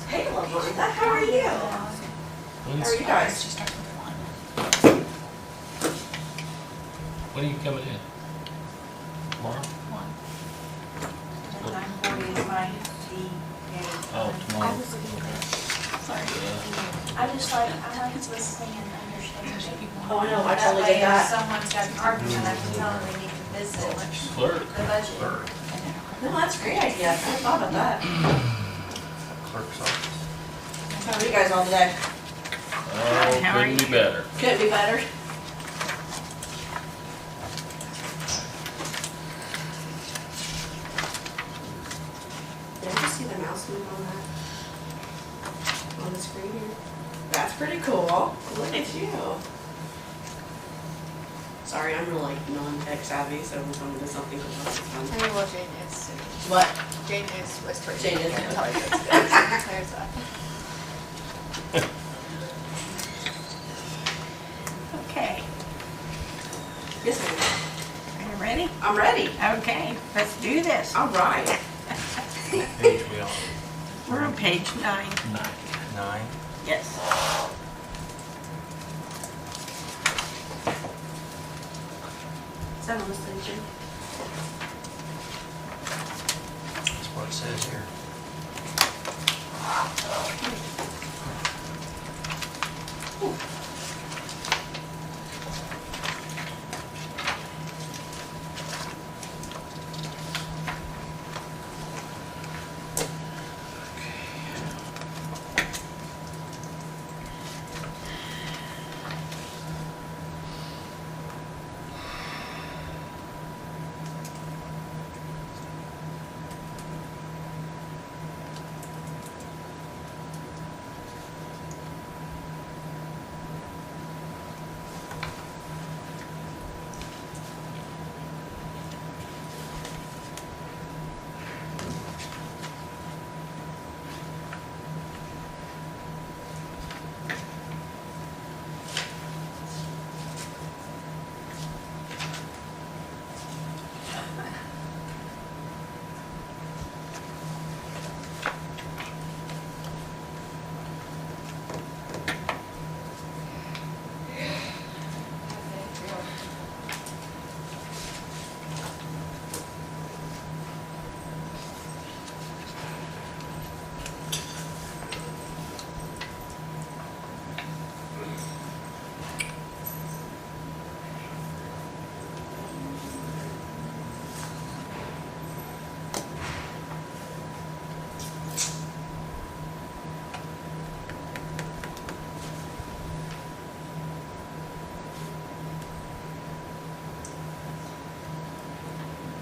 Hey, LaVonda, how are you? How are you guys? She starts with 1. When are you coming in? Tomorrow? 1. Oh, tomorrow. Sorry. Yeah. I just like, I like listening and understanding. Oh, no, I That totally way get if that. someone's got an argument, I can tell them they need to visit Clerk. the budget. No, that's a great idea. I never thought about that. Clerk's office. How are you guys all today? Oh, How are couldn't be you? better. Could be better. Did you see the mouse move on that? On the screen here? That's pretty cool. Look at you. Sorry, I'm really non-tech savvy, so when someone does something completely I fun. mean, well, Jane is, What? Jane is West Georgia. Jane is. I can't tell you that's good. There's that. Okay, Yes, ma'am. are you ready? I'm ready. Okay, let's do this. All right. Page we on? We're on page 9. 9. Yes. Is that on the station? That's what it says here.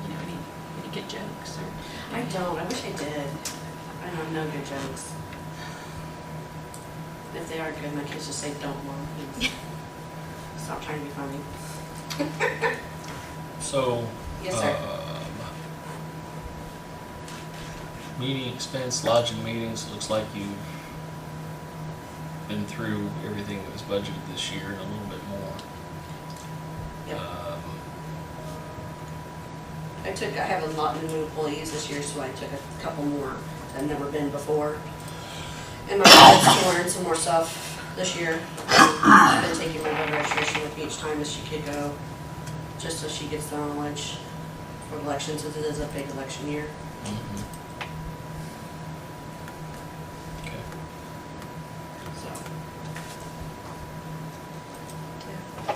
You know, any good jokes or? I don't. I wish I did. I have no good jokes. If they are good, my kids just say, "Don't, Mom, please." Stop trying to be funny. So, Yes, sir. meeting expense, lodging meetings, looks like you've been through everything that was budgeted this year and a little bit more. Yep. Um, I have a lot of new employees this year, so I took a couple more that I've never been before. And my wife's to learn some more stuff this year. I've been taking my voter registration with me each time as she could go, just so she gets the knowledge for elections, since it is a big election year. mhm. Okay. So. Yeah.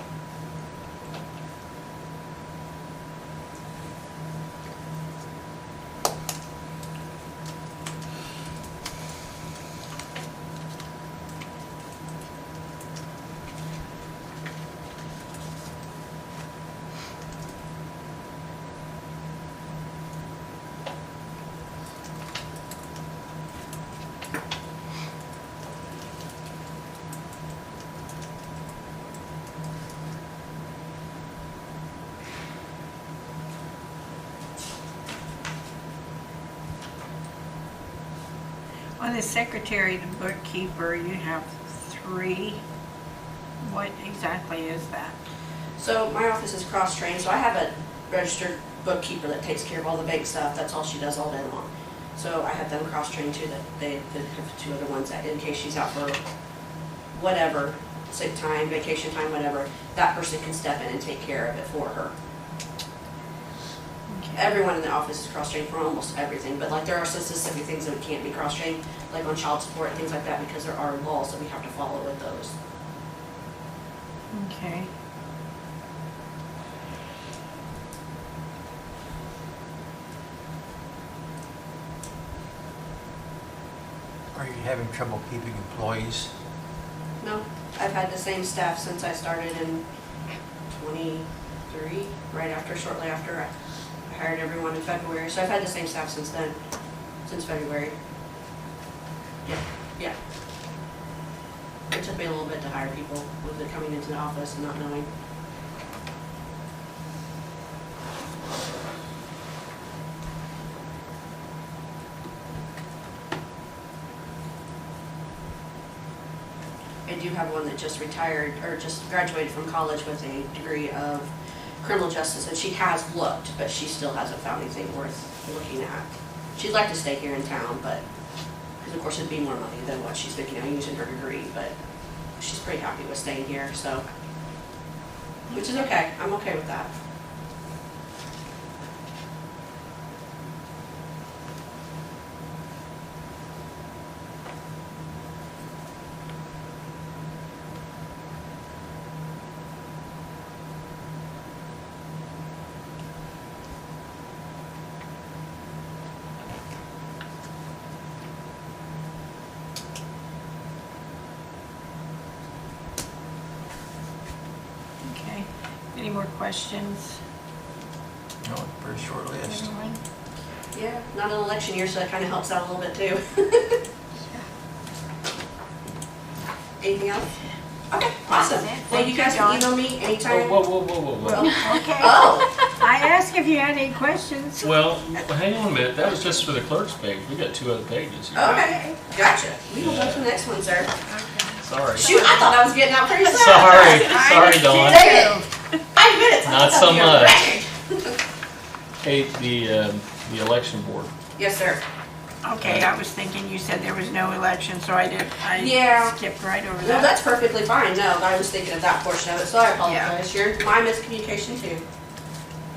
On the secretary, the bookkeeper, you have 3. What exactly is that? So my office is cross-trained, so I have a registered bookkeeper that takes care of all the bank stuff. That's all she does all day long. So I have them cross-trained too, that they have 2 other ones that in case she's out for whatever, sick time, vacation time, whatever, that person can step in and take care of it for her. Okay. Everyone in the office is cross-trained for almost everything, but like there are some specific things that we can't be cross-trained, like on child support, things like that, because there are laws that we have to follow with those. Okay. Are you having trouble keeping employees? No, I've had the same staff since I started in 23, shortly after I hired everyone in February. So I've had the same staff since then, since February. Yeah. It took me a little bit to hire people with it coming into the office and not knowing. do have one that just retired, or just graduated from college with a degree of criminal justice, and she has looked, but she still hasn't found anything worth looking at. She'd like to stay here in town, but, because of course it'd be more money than what she's making now using her degree, but she's pretty happy with staying here, so, which is okay. I'm okay with that. Okay. Any more questions? No, pretty short list. Anyone? Yeah, not an election year, so that kind of helps out a little bit too. Anything else? Okay, awesome. Well, you guys can email me anytime. Whoa. Okay. Oh, I asked if you had any questions. Well, hang on a minute, that was just for the clerk's page, we got 2 other pages here. okay, gotcha. We will go to the next one, sir. Sorry. Shoot, I thought I was getting out pretty fast. Sorry, Dawn. Dang it. 5 minutes. I Not thought so that was your much. record. Hey, the election board. Yes, sir. Okay, I was thinking you said there was no election, so I Yeah. skipped right over No, that. that's perfectly fine. No, I was thinking of that portion of it, so I apologize. You're my miscommunication too.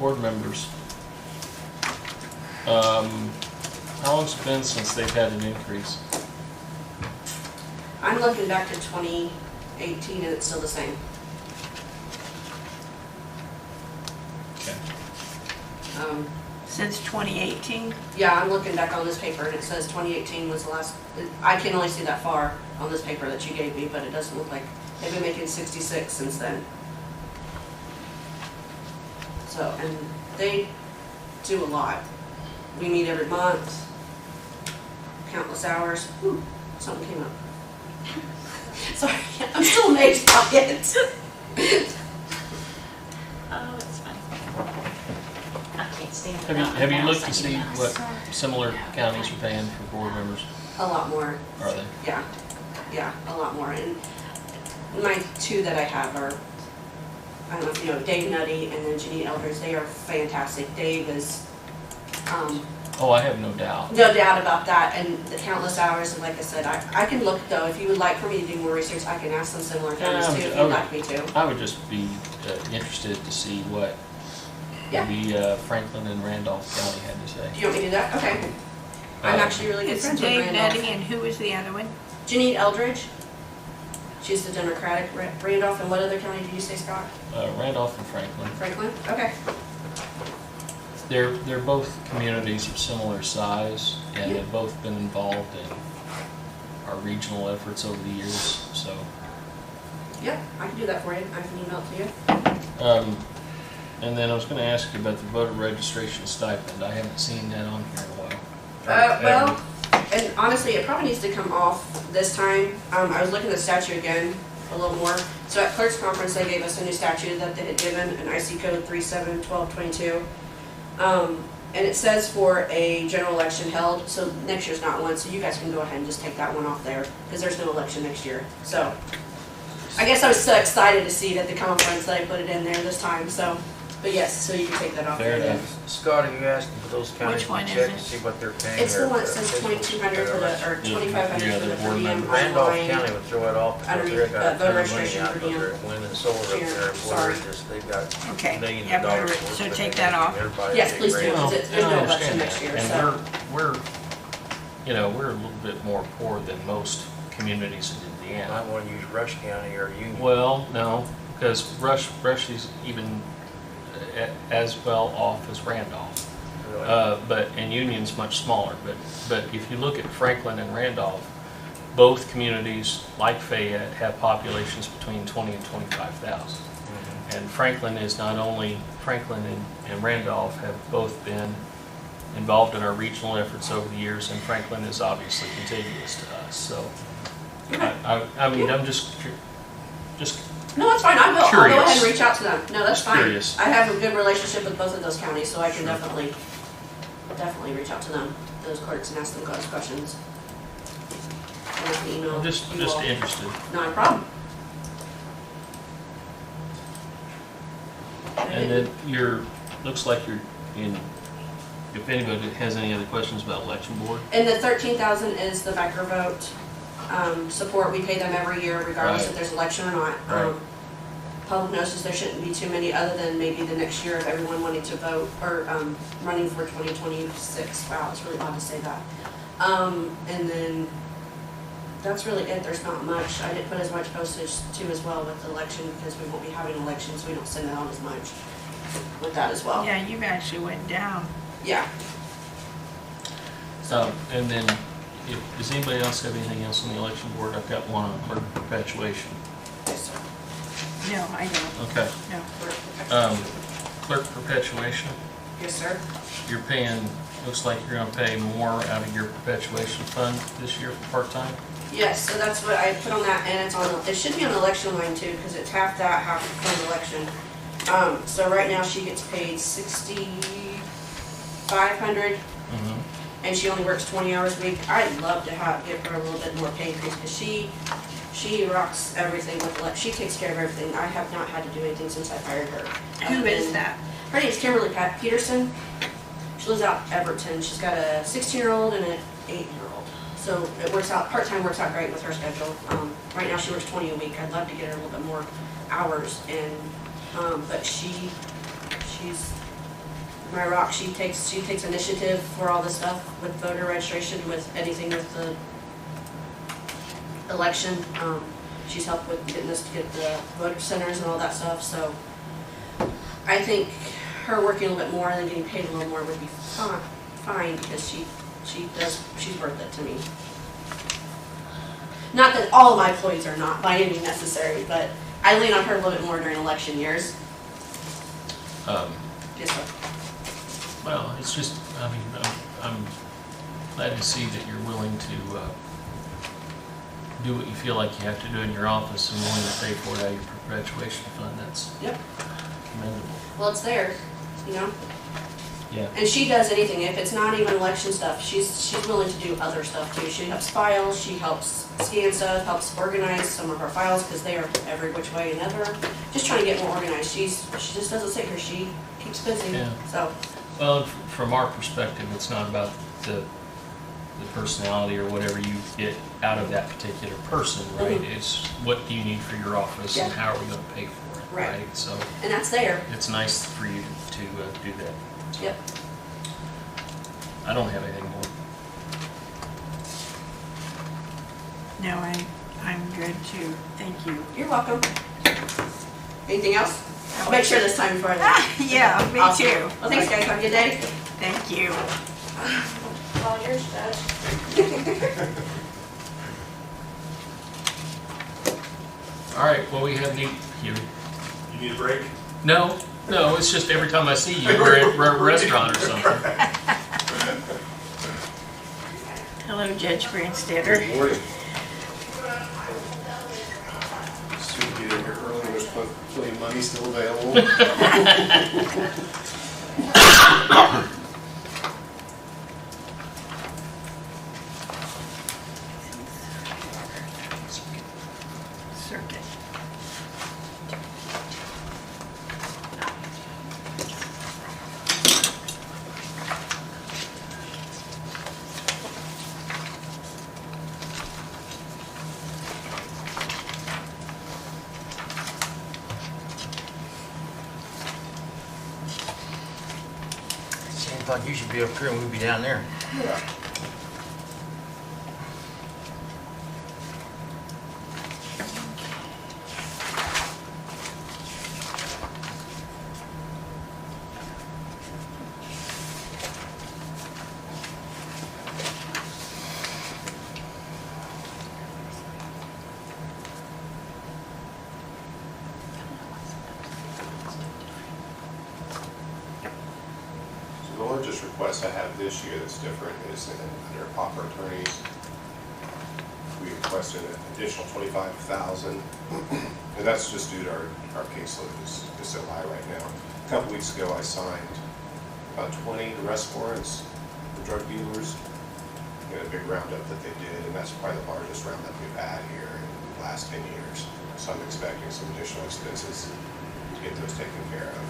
Board members. How long's it been since they've had an increase? I'm looking back to 2018 and it's still the same. Okay. Since 2018? Yeah, I'm looking back on this paper and it says 2018 was the last, I can only see that far on this paper that you gave me, but it doesn't look like, they've been making 66 since then. So, and they do a lot. We meet every month, countless hours. Ooh, something came up. Sorry, I'm still amazed by it. Oh, it's funny. I can't stand it. Have you looked to see what similar counties are paying for board members? A lot more. Are they? Yeah, a lot more. And my 2 that I have are, I don't know if you know, Dave Nutty and then Janine Eldridge. They are fantastic. Dave is, Oh, I have no doubt. no doubt about that, and the countless hours, and like I said, I can look though, if you would like for me to do more research, I can ask some similar counties too, if you'd like me to. I would just be interested to see what Yeah. maybe Franklin and Randolph County had to say. Do you want me to do that? Okay. I'm actually really good It's friends with Dave Randolph. Nettie, and who was the other one? Janine Eldridge, she's the Democratic. Randolph, and what other county did you say, Scott? Randolph and Franklin. Franklin? Okay. They're both communities of similar size, and Yeah. they've both been involved in our regional efforts over the years, so. Yep, I can do that for you. I can email it to you. And then I was gonna ask you about the voter registration stipend. I haven't seen that on here in a while. Well, and honestly, it probably needs to come off this time. I was looking at the statute again a little more. So at clerk's conference, they gave us a new statute that they had given, an IC code 371222. And it says for a general election held, so next year's not one, so you guys can go ahead and just take that one off there, because there's no election next year. So, I guess I was so excited to see that the conference that I put it in there this time, so, but yes, so you can take that off Fair there. enough. Scott, are you asking for those counties Which one to is check it? to see what they're paying? It's the their one that says officials? 2,200 for the, or 2,500 Yeah, for the the board per diem members. Randolph online. County would throw it off because Underneath, they got a voter ton of money registration out per because diem. they're wind and solar up Here, there. sorry. They've got Okay, millions yeah, of dollars. voter- worth so of it. take that off. Everybody Yes, take please do. rate. Because there's no I election understand next that. year, And so. we're we're a little bit more poor than most communities in I Indiana. want to use Rush County or Union. Well, no, because Rush is even as well off as Randolph. Really. And Union's much smaller, but if you look at Franklin and Randolph, both communities, like Fayette, have populations between 20 and 25,000. And Franklin and Randolph have both been involved in our regional efforts over the years, and Franklin is obviously contiguous to us, so. I mean, I'm just No, that's fine, I will, I'll go ahead and Curious. reach out to them, no, that's Just fine. curious. I have a good relationship with both of those counties, so I can Sure. definitely reach out to them, those clerks, and ask them those questions. And I can email I'm just you all. interested. Not a problem. And then looks like you're in, if anybody has any other questions about election board? And the 13,000 is the Becker vote support. We pay them every year regardless Right. if there's election or not. Right. Public notices, there shouldn't be too many other than maybe the next year of everyone wanting to vote or running for 2026. Wow, it's really odd to say that. And then that's really it. There's not much. I didn't put as much postage too as well with the election because we won't be having elections. We don't send out as much with that as well. Yeah, you actually went down. Yeah. And then, does anybody else have anything else on the election board? I've got one on clerk perpetuation. Yes, sir. No, I don't. Okay. No. Clerk perpetuation, Yes, sir. you're paying, looks like you're gonna pay more out of your perpetuation fund this year for part-time? Yes, so that's what I put on that, and it's on, it should be on the election line too, because it's half that, half from the election. So right now she gets paid $6,500, and she only works 20 hours a week. I'd love to give her a little bit more pay increase, because she rocks everything with she takes care of everything. I have not had to do anything since I hired her. Who is that? Her name's Kimberly Pat Peterson. She lives out in Everton. She's got a 16-year-old and an 8-year-old. So it works out, part-time works out great with her schedule. Right now she works 20 a week. I'd love to get her a little bit more hours, and but she's my rock. She takes initiative for all this stuff with voter registration, with anything with the election. She's helped with getting us to get the voter centers and all that stuff. So I think her working a little bit more and then getting paid a little more would be fine because she's worth it to me. Not that all of my employees are not by any means necessary, but I lean on her a little bit more during election years. Yes, sir. Well, it's just, I mean, I'm glad to see that you're willing to do what you feel like you have to do in your office and willing to pay for it out of your perpetuation fund. That's Yep. commendable. Well, it's there, you know. Yeah. And she does anything. If it's not even election stuff, she's willing to do other stuff too. She helps file, she helps scan stuff, helps organize some of her files because they are every which way and ever. Just trying to get more organized. She just doesn't sit here. She keeps busy. Yeah. So Well, from our perspective, it's not about the personality or whatever you get out of that particular person, right? Mhm. It's what do you need for your office and Yeah. how are we going to pay for it, Right. right? So and that's there. it's nice for you to do that. So Yep. I don't have anything more. No, I'm good too. Thank you. You're welcome. Anything else? I'll make sure this time before I leave. Yeah, me Awesome. too. Well, thanks guys. Have a good day. Thank you. All yours, Judge. All right, well, we have you. You need a break? No, it's just every time I see you, we're at a restaurant or something. Hello, Judge Branstetter. Good morning. Soon to get in here early, there's plenty of money still available. Circuit. Sam thought you should be up here and we'd be down there. So the largest request I have this year that's different is under pauper attorneys. We requested an additional $25,000, and that's just due to our caseload is so high right now. A couple weeks ago, I signed about 20 arrest warrants for drug dealers. We had a big roundup that they did, and that's probably the largest roundup we've had here in the last 10 years. So I'm expecting some additional expenses to get those taken care of.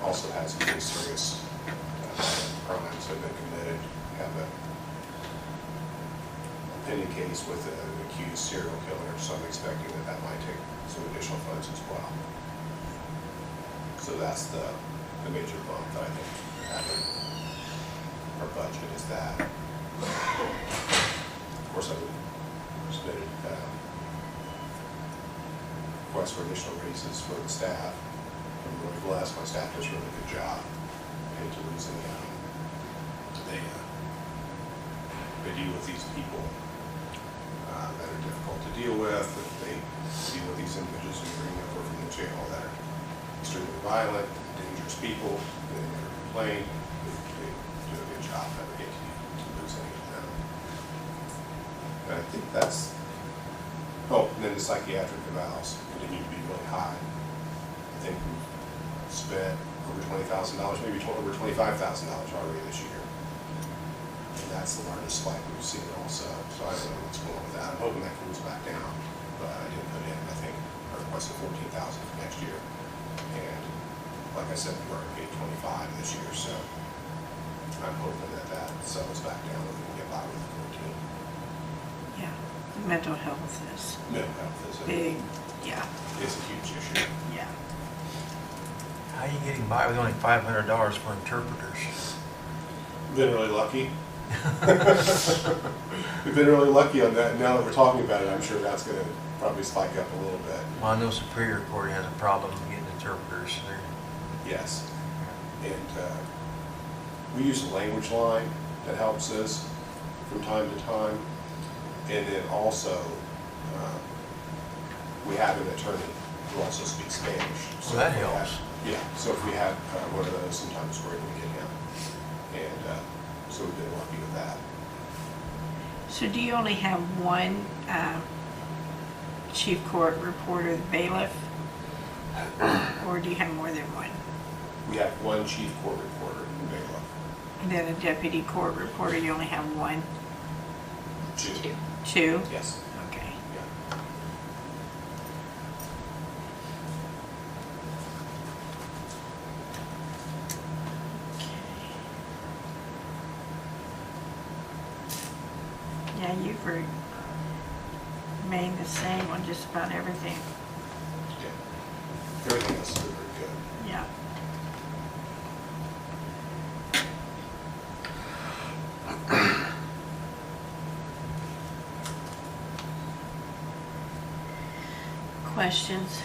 also has pretty serious crimes that have been committed. Have a pending case with an accused serial killer, so I'm expecting that that might take some additional funds as well. So that's the major bump that I think happened. Our budget is that. Of course, I submitted requests for additional raises for the staff. I'm really blessed. My staff does a really good job. I hate to lose any of them. They deal with these people that are difficult to deal with. They deal with these individuals who bring over from the jail that are extremely violent, dangerous people. They never complain. They do a good job. Never get to lose any of them. And I think that's. Oh, and then the psychiatric evals continue to be really high. I think we've spent over $20,000, maybe over $25,000 already this year. And that's the largest spike we've seen also. So I don't know what's going on with that. I'm hoping that cools back down. But I did put in, I think, I requested $14,000 for next year. And like I said, we're already paid $25,000 this year. So I'm hoping that that settles back down and we can get by with 14. Yeah, mental health is Mental health is big, yeah, it's a huge issue. yeah. How are you getting by with only $500 for interpreters? Been really lucky. We've been really lucky on that. Now that we're talking about it, I'm sure that's going to probably spike up a little bit. Well, I know Superior Court has a problem getting interpreters. Yes. And we use a language line that helps us from time to time. And then also, we have an attorney who also speaks Spanish. So that if we helps. Yeah, so if we have one of those, sometimes we're able to get him. And so we've been lucky with that. So do you only have one chief court reporter, the bailiff? Or do you have more than one? We have one chief court reporter in Bailiff. And then a deputy court reporter, you only have one? Two. Two? Yes. Okay. Yeah. Yeah, you've remained the same on just about everything. Yeah. Everything else is very good. Yeah. Questions?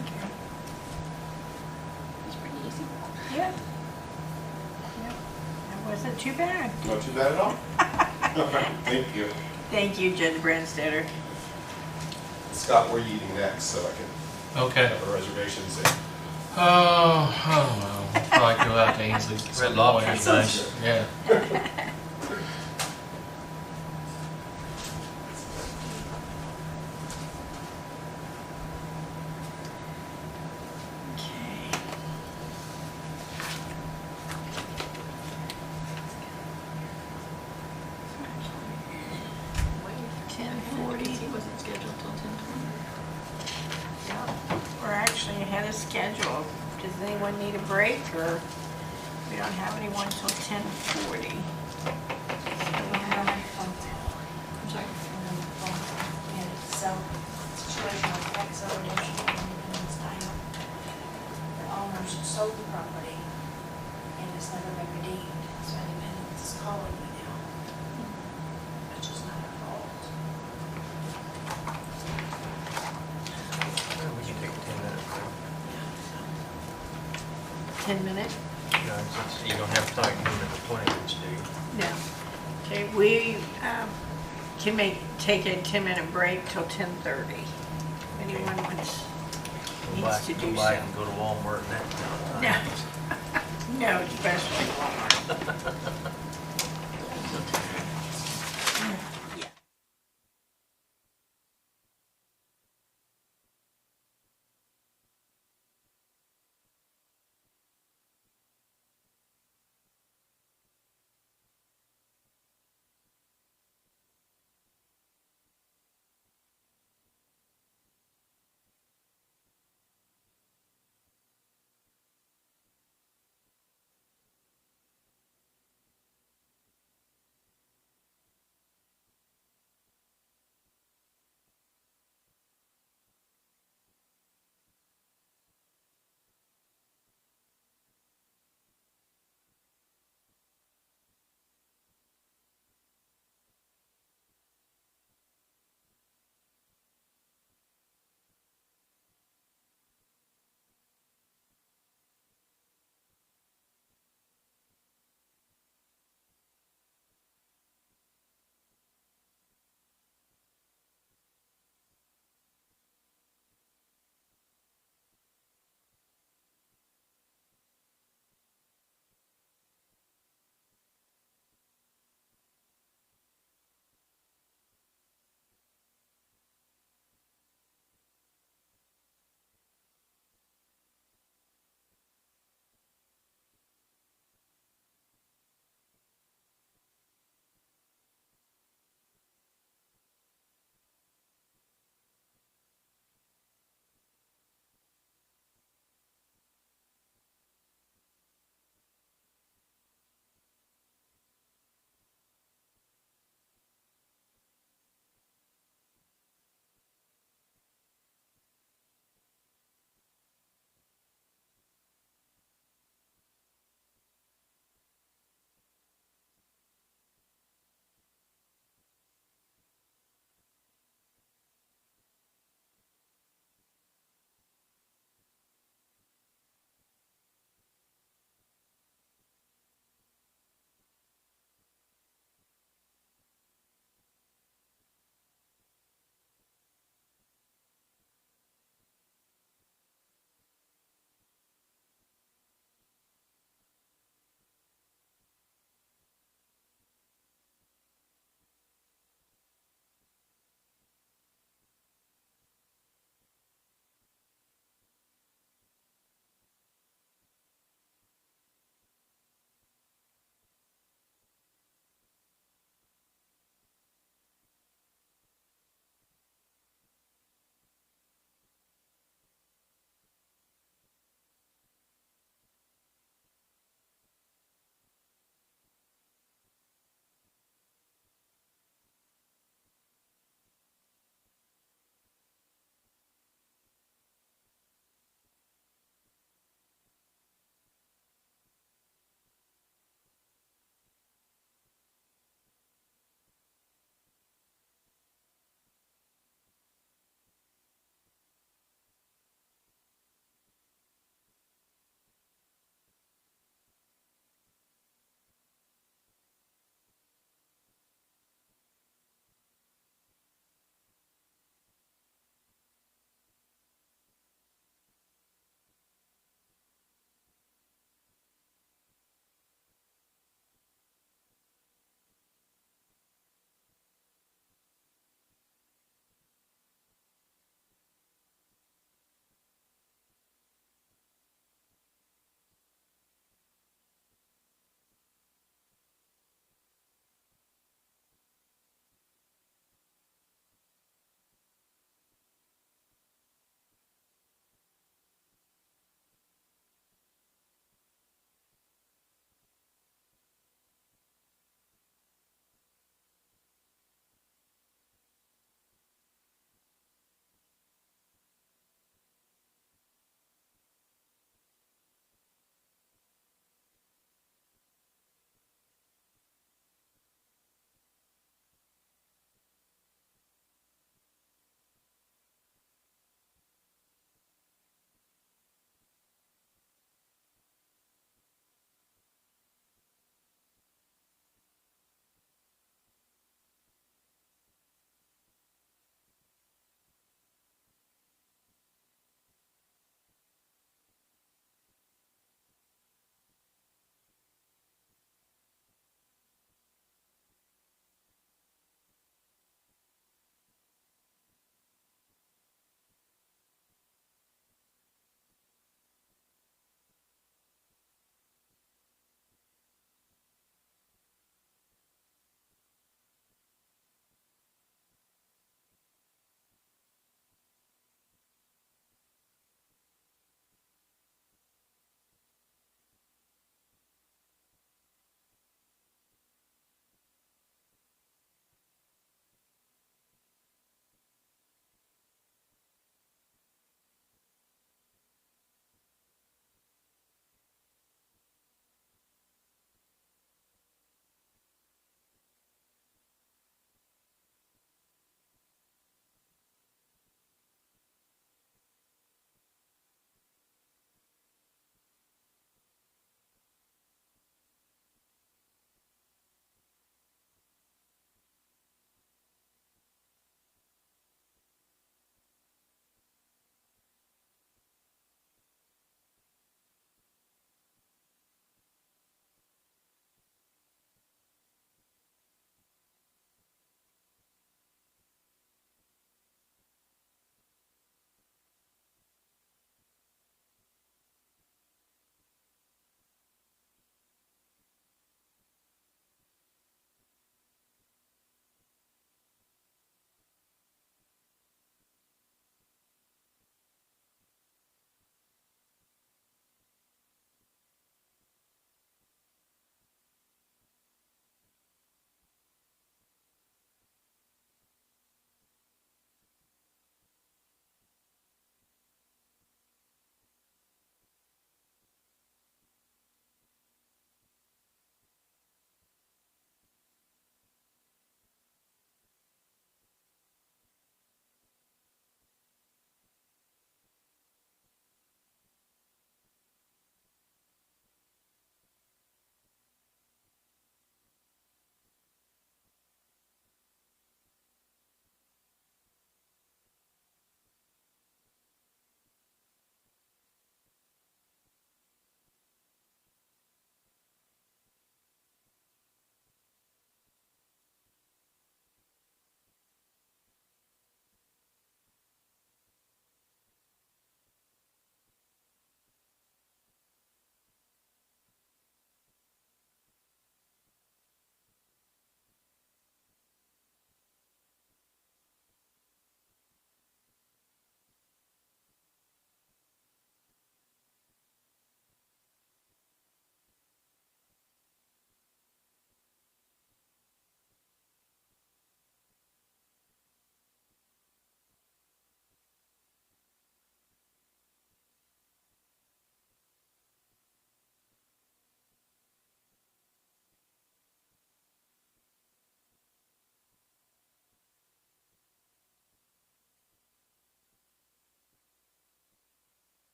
Okay. It's pretty easy. Yeah. Yep. That wasn't too bad. Not too bad at all. Thank you. Thank you, Judge Brandstetter. Scott, where are you eating next so I can Okay. have a reservation there? Oh, I don't know. Probably go out to Ainsley's. Red Lobster's Sounds nice. Yeah. Okay. He wasn't scheduled till 10:20. Yeah, we're actually ahead of schedule. Does anyone need a break, or we don't have anyone till 10:40? I'm sorry. And so, situation like that, so emotional independence time. The owners sold the property and it's never been redeemed, so Independence is calling me now. Which is not our fault. We can take a 10-minute break. 10 minutes? You don't have time to move it to 20 minutes, do you? No. Okay, we can take a 10-minute break till 10:30. If anyone wants, needs to do Go back so. and go to Walmart and that kind of time. No, especially Walmart.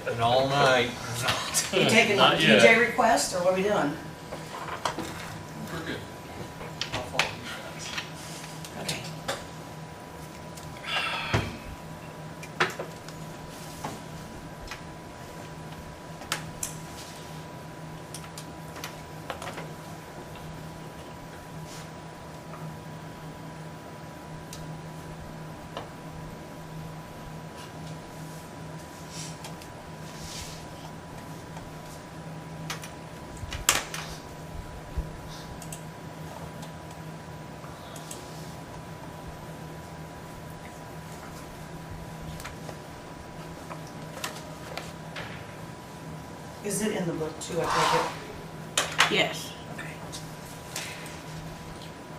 And all night. You taking Not a yet. DJ request, or what are we doing? We're good. I'll follow you guys. Okay. Is it in the book too, I take Yes. it? Okay.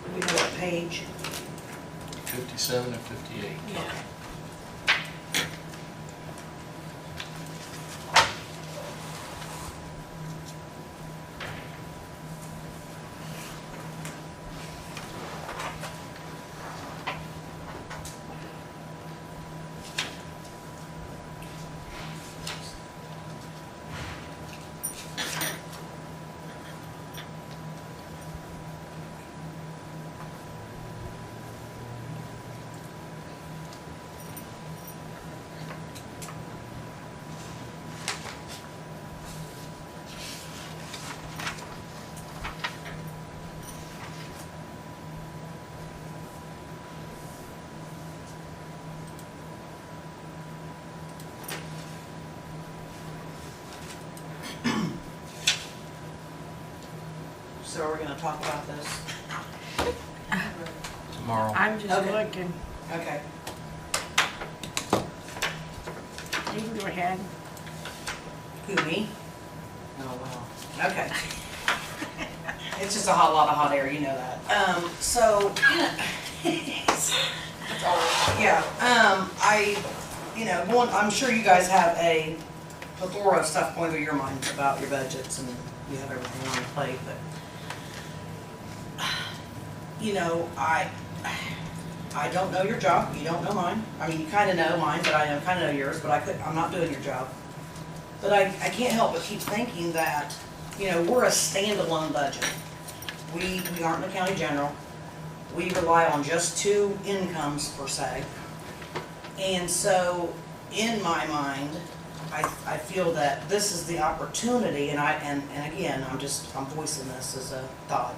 Do we know what page? 57 and 58. Yeah. So are we gonna talk about this? Tomorrow. I'm just Okay. looking. Okay. You can go ahead. Who, me? Oh, wow. Okay. It's just a lot of hot air, you know that. So, yeah, I'm sure you guys have a plethora of stuff going through your minds about your budgets and you have everything on your plate, but, I don't know your job, you don't know mine. I mean, you kinda know mine, but I kinda know yours, but I'm not doing your job. But I can't help but keep thinking that, we're a standalone budget. We aren't the county general. We rely on just two incomes per se. And so, in my mind, I feel that this is the opportunity, and again, I'm voicing this as a thought.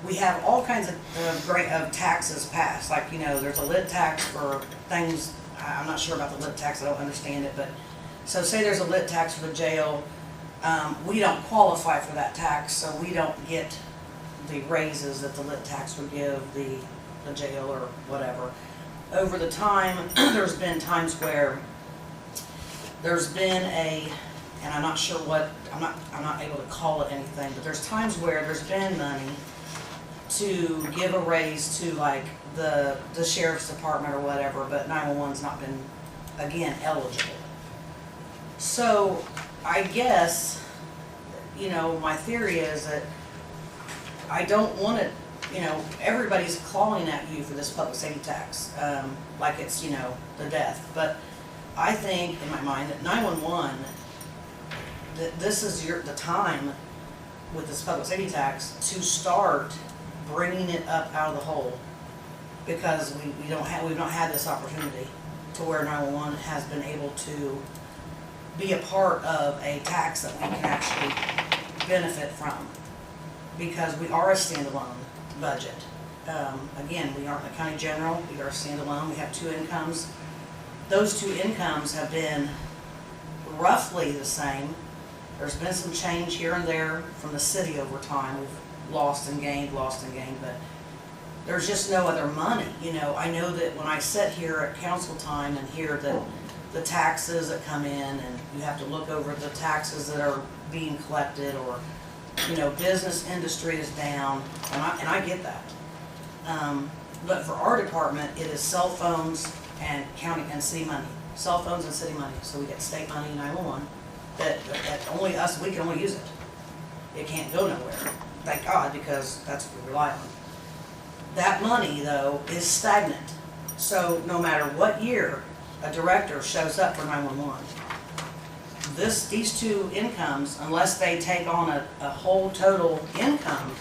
We have all kinds of taxes passed, like, there's a lit tax for things, I'm not sure about the lit tax, I don't understand it, but, so say there's a lit tax for the jail, we don't qualify for that tax, so we don't get the raises that the lit tax would give the jail or whatever. Over the time, there's been times where there's been and I'm not sure what, I'm not able to call it anything, but there's times where there's been money to give a raise to like the sheriff's department or whatever, but 911's not been, again, eligible. So I guess, my theory is that I don't want it, everybody's clawing at you for this public safety tax, like it's, the death. But I think, in my mind, that 911, that this is the time with this public safety tax to start bringing it up out of the hole, because we've not had this opportunity to where 911 has been able to be a part of a tax that we can actually benefit from, because we are a standalone budget. Again, we aren't the county general, we are standalone, we have two incomes. Those two incomes have been roughly the same. There's been some change here and there from the city over time. We've lost and gained, but there's just no other money. I know that when I sit here at council time and hear that the taxes that come in, and you have to look over the taxes that are being collected, or, business industry is down, and I get that. But for our department, it is cell phones and county and city money. Cell phones and city money. So we get state money, 911. That only us, we can only use it. It can't go nowhere, thank God, because that's what we rely on. That money, though, is stagnant. So no matter what year, a director shows up for 911. These two incomes, unless they take on a whole total income,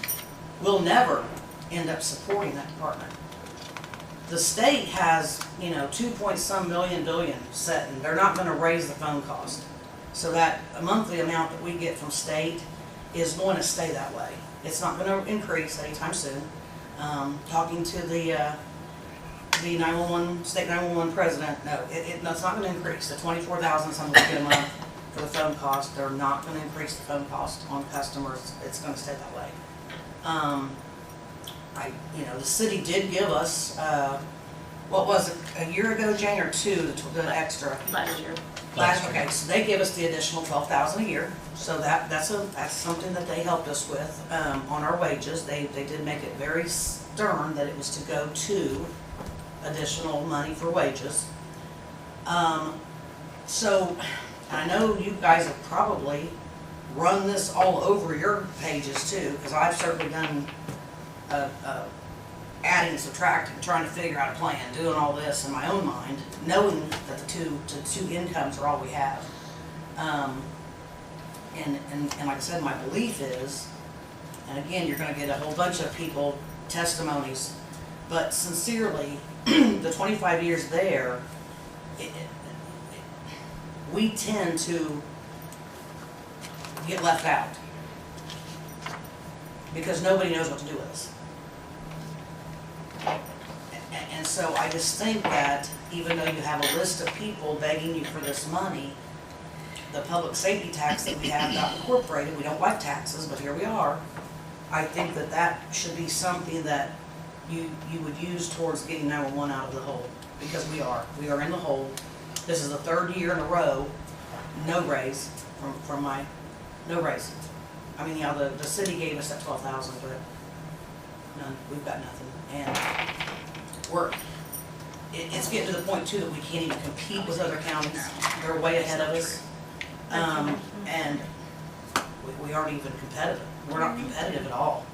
will never end up supporting that department. The state has, 2-point-some billion set, and they're not gonna raise the phone cost. So that monthly amount that we get from state is going to stay that way. It's not gonna increase anytime soon. Talking to the 911, state 911 president, no, it's not gonna increase. The 24,000 something we get a month for the phone cost, they're not gonna increase the phone cost on customers. It's gonna stay that way. The city did give us, what was it, a year ago, Jane, or two, the extra? Last year. Okay, so they give us the additional 12,000 a year, so that's something that they helped us with, on our wages. They did make it very stern that it was to go to additional money for wages. So, I know you guys have probably run this all over your pages too, because I've certainly done, adding, subtracting, trying to figure out a plan, doing all this in my own mind, knowing that the two incomes are all we have. And like I said, my belief is, and again, you're gonna get a whole bunch of people, testimonies, but sincerely, the 25 years there, we tend to get left out because nobody knows what to do with us. And so I just think that even though you have a list of people begging you for this money, the public safety tax that we have got incorporated, we don't like taxes, but here we are. I think that that should be something that you would use towards getting 911 out of the hole, because we are in the hole. This is the third year in a row, no raise from my, no raise. I mean, the city gave us that 12,000, but none, we've got nothing. And it's getting to the point too that we can't even compete with other counties. They're way ahead of us. And we aren't even competitive. We're not competitive at all.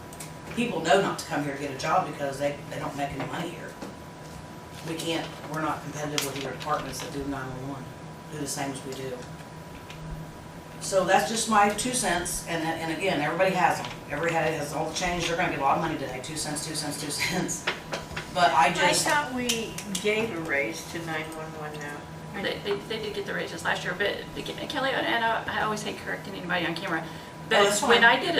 People know not to come here to get a job because they don't make any money here. We're not competitive with the other departments that do 911, do the same as we do. So that's just my 2 cents, and again, everybody has them. Everybody has all the change, they're gonna get a lot of money today, 2 cents, 2 cents, 2 cents. But I I just, thought we gave a raise to 911 now. They did get the raises last year, but Kelly, and I always hate correcting anybody on camera, Oh, but that's when fine. I did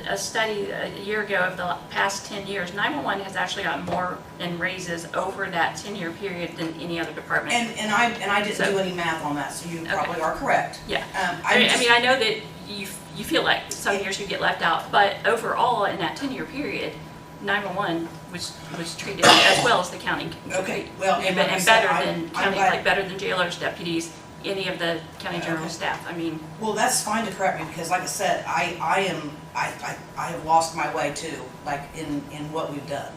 a study a year ago of the past 10 years, 911 has actually gotten more in raises over that 10-year period than any other department. and I didn't do any math on that, so you probably are correct. Yeah. I I mean, I know that you feel like some years you get left out, but overall, in that 10-year period, 911 was treated as well as the county. Okay, well, And like I said, better I'm than county, glad- like better than jailers, deputies, any of the county general Okay. staff. I mean, Well, that's fine to correct me, because like I said, I have lost my way too, like in what we've done.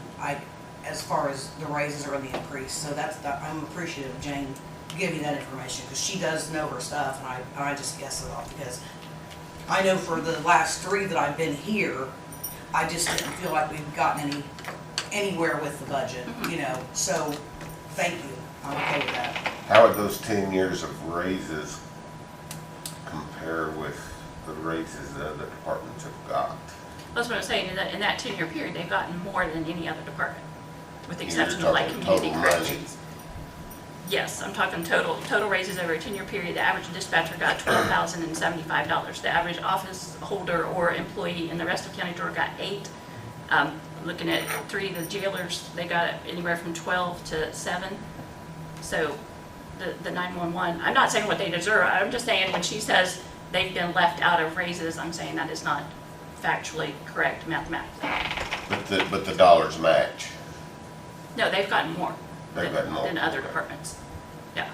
As far as the raises or the increase, so I'm appreciative of Jane giving that information, because she does know her stuff, and I just guess it off, because I know for the last 3 that I've been here, I just didn't feel like we've gotten anywhere with the budget, so thank you, I'm okay with that. How would those 10 years of raises compare with the raises that other departments have got? that's what I'm saying, in that 10-year period, they've gotten more than any other department, with the You're exception of like talking community total money. corrections. Yes, I'm talking total raises over a 10-year period. The average dispatcher got $12,075. The average office holder or employee in the rest of County Georgia got 8. Looking at 3 of the jailers, they got anywhere from 12 to 7. So the 911, I'm not saying what they deserve. I'm just saying when she says they've been left out of raises, I'm saying that is not factually correct mathematically. But the dollars match. No, they've gotten more. They've gotten more. Than other departments. Yeah.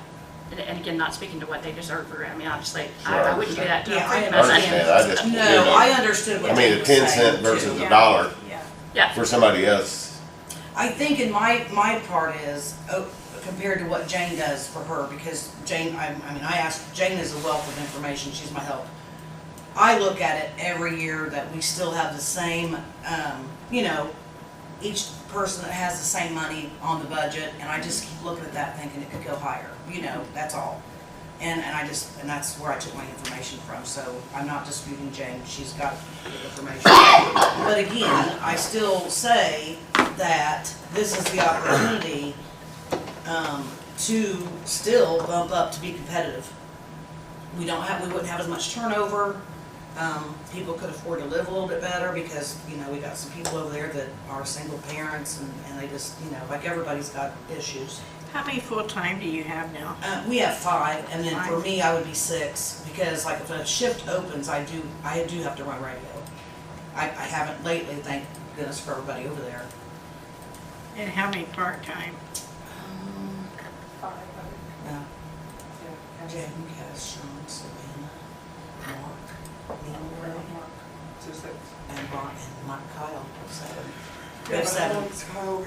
And again, not speaking to what they deserve, or, I mean, obviously, Sure, I wouldn't do that to Yeah, a I friend. I understand, I just, No, I understood what I Jane mean, a was 10 saying, cent versus too. a dollar Yeah. Yeah, for somebody else. I think in my part is, compared to what Jane does for her, because Jane, I asked, Jane is a wealth of information, she's my help. I look at it every year that we still have the same, each person that has the same money on the budget, and I just keep looking at that thinking it could go higher. you know, that's all. And that's where I took my information from, so I'm not disputing Jane, she's got the information. But again, I still say that this is the opportunity, to still bump up to be competitive. We wouldn't have as much turnover, people could afford to live a little bit better because, you know, we got some people over there that are single parents and they just, you know, like everybody's got issues. How many full-time do you have now? We have 5, and then for 5. me, I would be 6, because like if a shift opens, I do have to run radio. I haven't lately, thank goodness for everybody over there. And how many part-time? Yeah. Jen, Cass, Sean, Savannah, Mark, Neil, and Ron, and Mike Kyle, 7. We have 7. Well,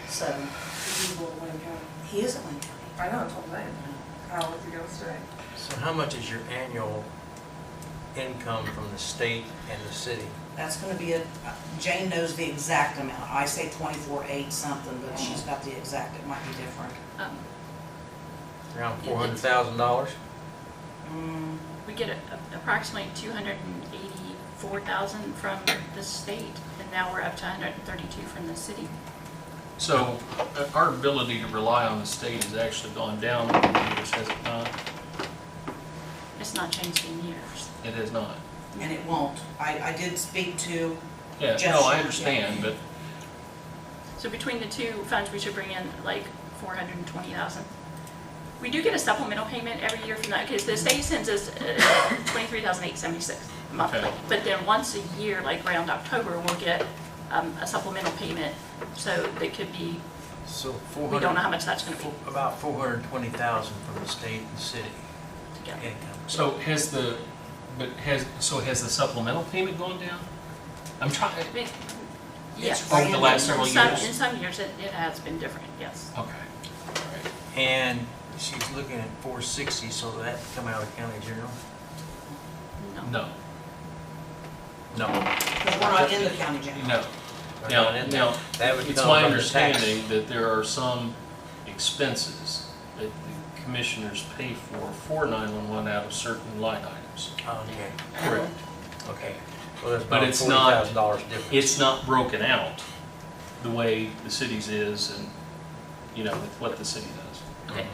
7. He is at Wayne County. I know, I told him that. How was he gonna stay? So how much is your annual income from the state and the city? That's gonna be Jane knows the exact amount. I say 24.8 something, but she's got the exact, it might be different. Around $400,000? We get approximately $284,000 from the state, and now we're up to $132 from the city. So our ability to rely on the state has actually gone down over the years, has it not? It's not changed in years. It has not. And it won't. I did speak to Yeah, Jeff no, I Short, understand, but So between the two funds, we should bring in like $420,000. We do get a supplemental payment every year from that, because the state sends us $23,876 monthly. Okay. But then once a year, like around October, we'll get a supplemental payment, so that could be, So we don't know how much that's gonna be About $420,000 from the state and city together. income. so has the supplemental payment gone down? I'm trying, I mean, yes. over the last several years? In some years, it has been different, yes. Okay, all right. And she's looking at 460, so that come out of county general? No, No. because we're not in the county jail. no. We're Now, not in there. now, That would it's come my from the tax. understanding that there are some expenses that the commissioners pay for 911 out of certain line items. Okay, Correct. okay. Well, there's But about it's not- $40,000 difference. It's not broken out the way the city's is and, you know, with what the city does. Okay,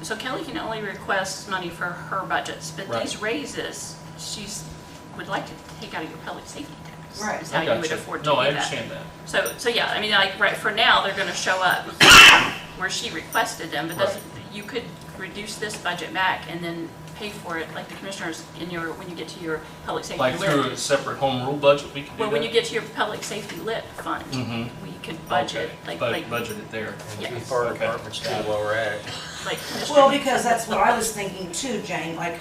so Kelly can only request money for her budgets, but Right. these raises, would like to take out of your public safety tax. Right. Is how I you would gotcha. afford to do No, that. I understand that. So yeah, I mean, like, right, for now, they're gonna show up where she requested them, but doesn't, you could reduce this budget back and then pay for it, like the commissioners when you get to your public safety Like through lit. a separate home rule budget, we could do that? Well, when you get to your public safety lit fund, Mhm. we could budget, Okay, like, budget it there. And two Yes. fire Okay. departments too while we're at it. like Commissioner. Well, because that's what I was thinking too, Jane, like,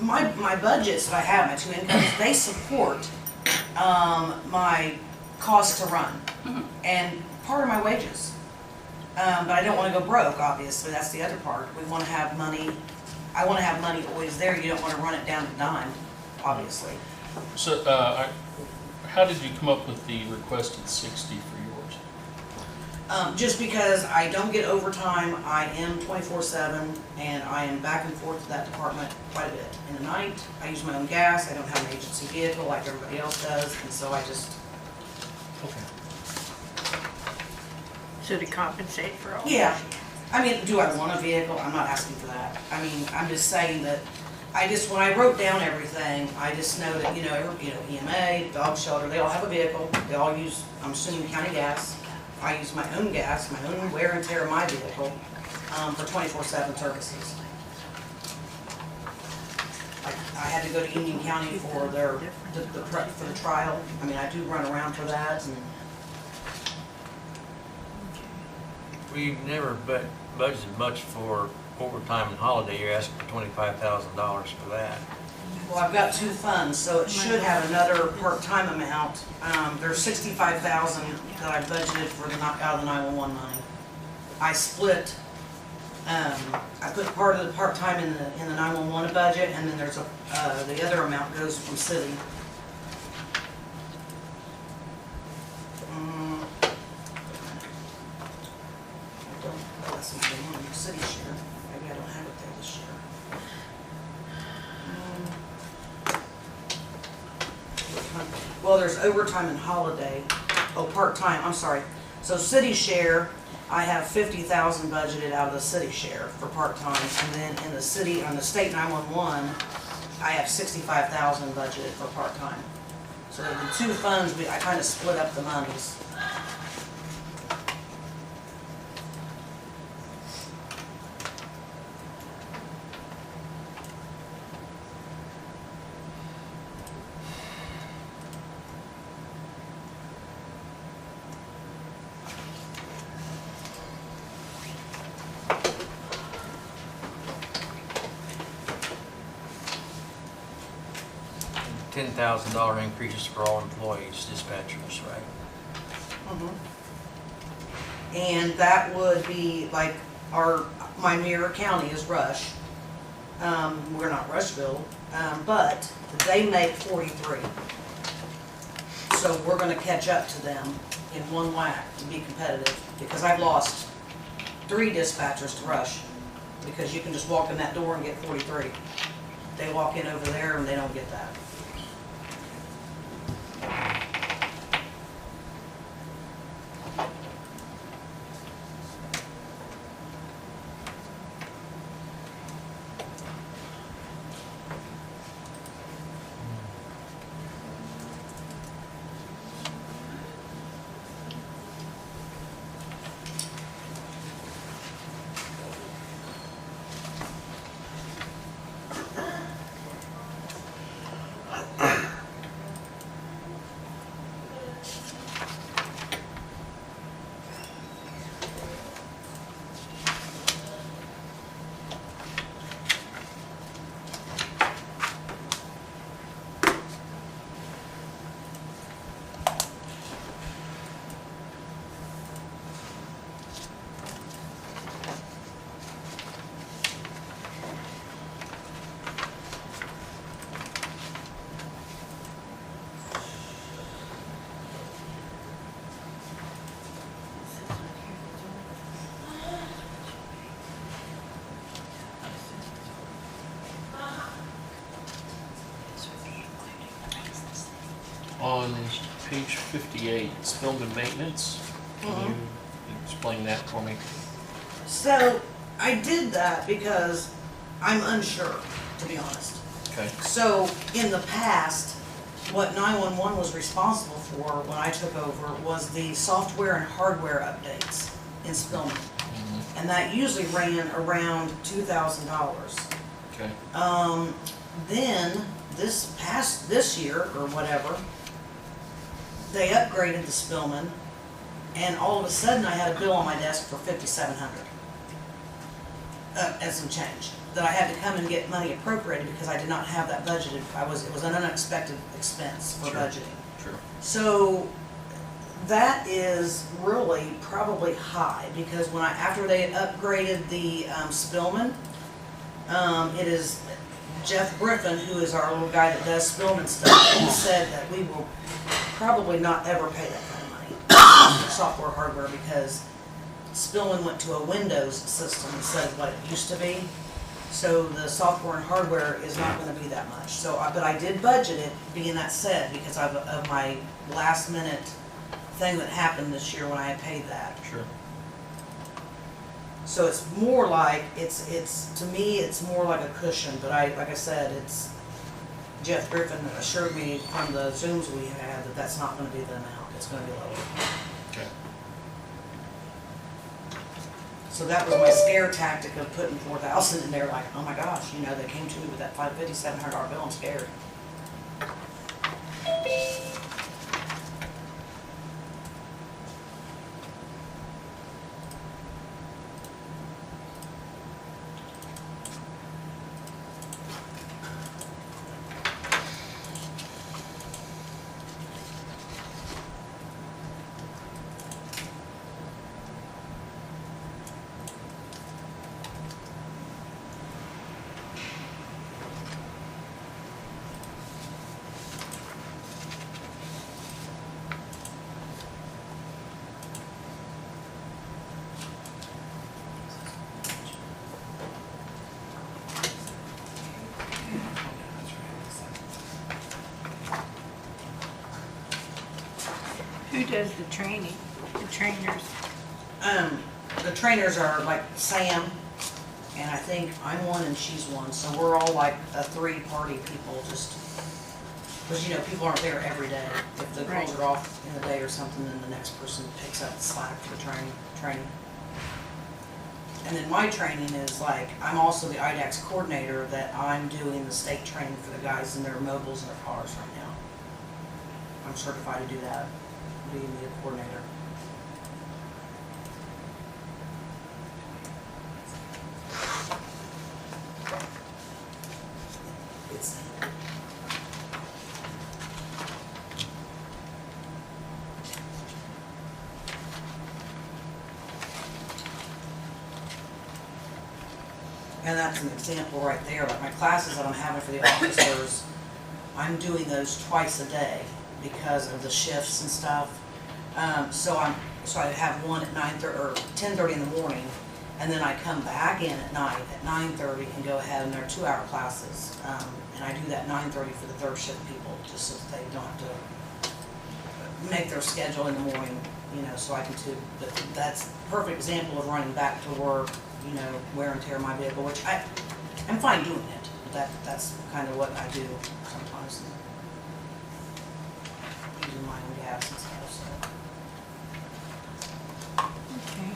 my budgets that I have, my 2 incomes, they support, my cost to run, and part of my wages. But I don't wanna go broke, obviously, that's the other part, we wanna have money, I wanna have money always there, you don't wanna run it down to dime, obviously. So, how did you come up with the requested 60 for yours? Just because I don't get overtime, I am 24/7, and I am back and forth to that department quite a bit. In the night, I use my own gas, I don't have an agency vehicle like everybody else does, and so I just, Okay. So to compensate for all? yeah. I mean, do I want a vehicle? I'm not asking for that. I mean, I'm just saying that, when I wrote down everything, I just know that, EMA, dog shelter, they all have a vehicle, they all use, I'm assuming county gas. I use my own gas, my own wear and tear of my vehicle, for 24/7 services. Like, I had to go to Union County for for the trial. I mean, I do run around for that, and We've never budgeted much for overtime and holiday. You're asking for $25,000 for that. well, I've got 2 funds, so it should have another part-time amount. There's 65,000 that I budgeted for out of the 911 money. I split, I put part of the part-time in the 911 budget, and then there's the other amount goes from city. I don't, that's not the one, city share. Maybe I don't have well, there's overtime and holiday, part-time, I'm sorry. So city share, I have 50,000 budgeted out of the city share for part-time, and then in the city, on the state 911, I have 65,000 budgeted for part-time. So the two funds, I kind of split up the monies. $10,000 increases for all employees, dispatchers, right? And that would be like my mirror county is Rush. We're not Rushville, but they make 43. So we're gonna catch up to them in one whack to be competitive, because I've lost 3 dispatchers to Rush, because you can just walk in that door and get 43. They walk in over there and they don't get that. On page 58, Spillman Maintenance, can you explain that for me? So I did that because I'm unsure, to be honest. Okay. So in the past, what 911 was responsible for when I took over was the software and hardware updates in Spillman. And that usually ran around $2,000. Okay. Then this year or whatever, they upgraded the Spillman, and all of a sudden I had a bill on my desk for $5,700 and some change that I had to come and get money appropriated because I did not have that budgeted. It was an unexpected expense for budgeting. Sure. So that is really probably high, because after they upgraded the Spillman, it is Jeff Griffin, who is our little guy that does Spillman stuff, he said that we will probably not ever pay that kind of money for software, hardware, because Spillman went to a Windows system instead of what it used to be. So the software and hardware is not going to be that much. So, but I did budget it, being that said, because of my last minute thing that happened this year when I had paid that. Sure. So it's more like, to me, it's more like a cushion, but like I said, it's, Jeff Griffin assured me from the Zooms we had that that's not gonna be the amount, it's gonna be lower. Okay. So that was my scare tactic of putting 4,000 in there, like, oh my gosh, they came to me with that $5,700 bill, I'm scared. Who does the training, the trainers? The trainers are like Sam, and I think I'm one and she's one, so we're all like a three-party people, just, because, you know, people aren't there every day. If the girls Right. are off in the day or something, then the next person picks up the slack for the training. And then my training is like, I'm also the IDAX coordinator, that I'm doing the state training for the guys in their mobiles and their cars right now. I'm certified to do that, being the coordinator. It's, and that's an example right there, like my classes that I'm having for the officers, I'm doing those twice a day because of the shifts and stuff. So I have one at 9:30 or 10:30 in the morning, and then I come back in at night at 9:30 and go ahead, and they're 2-hour classes. And I do that 9:30 for the third shift people, just so that they don't have to make their schedule in the morning, you know, so I can too. But that's a perfect example of running back to work, you know, wear and tear my vehicle, which I'm fine doing it. But that's kind of what I do sometimes. Using my own gas and stuff, so. Okay.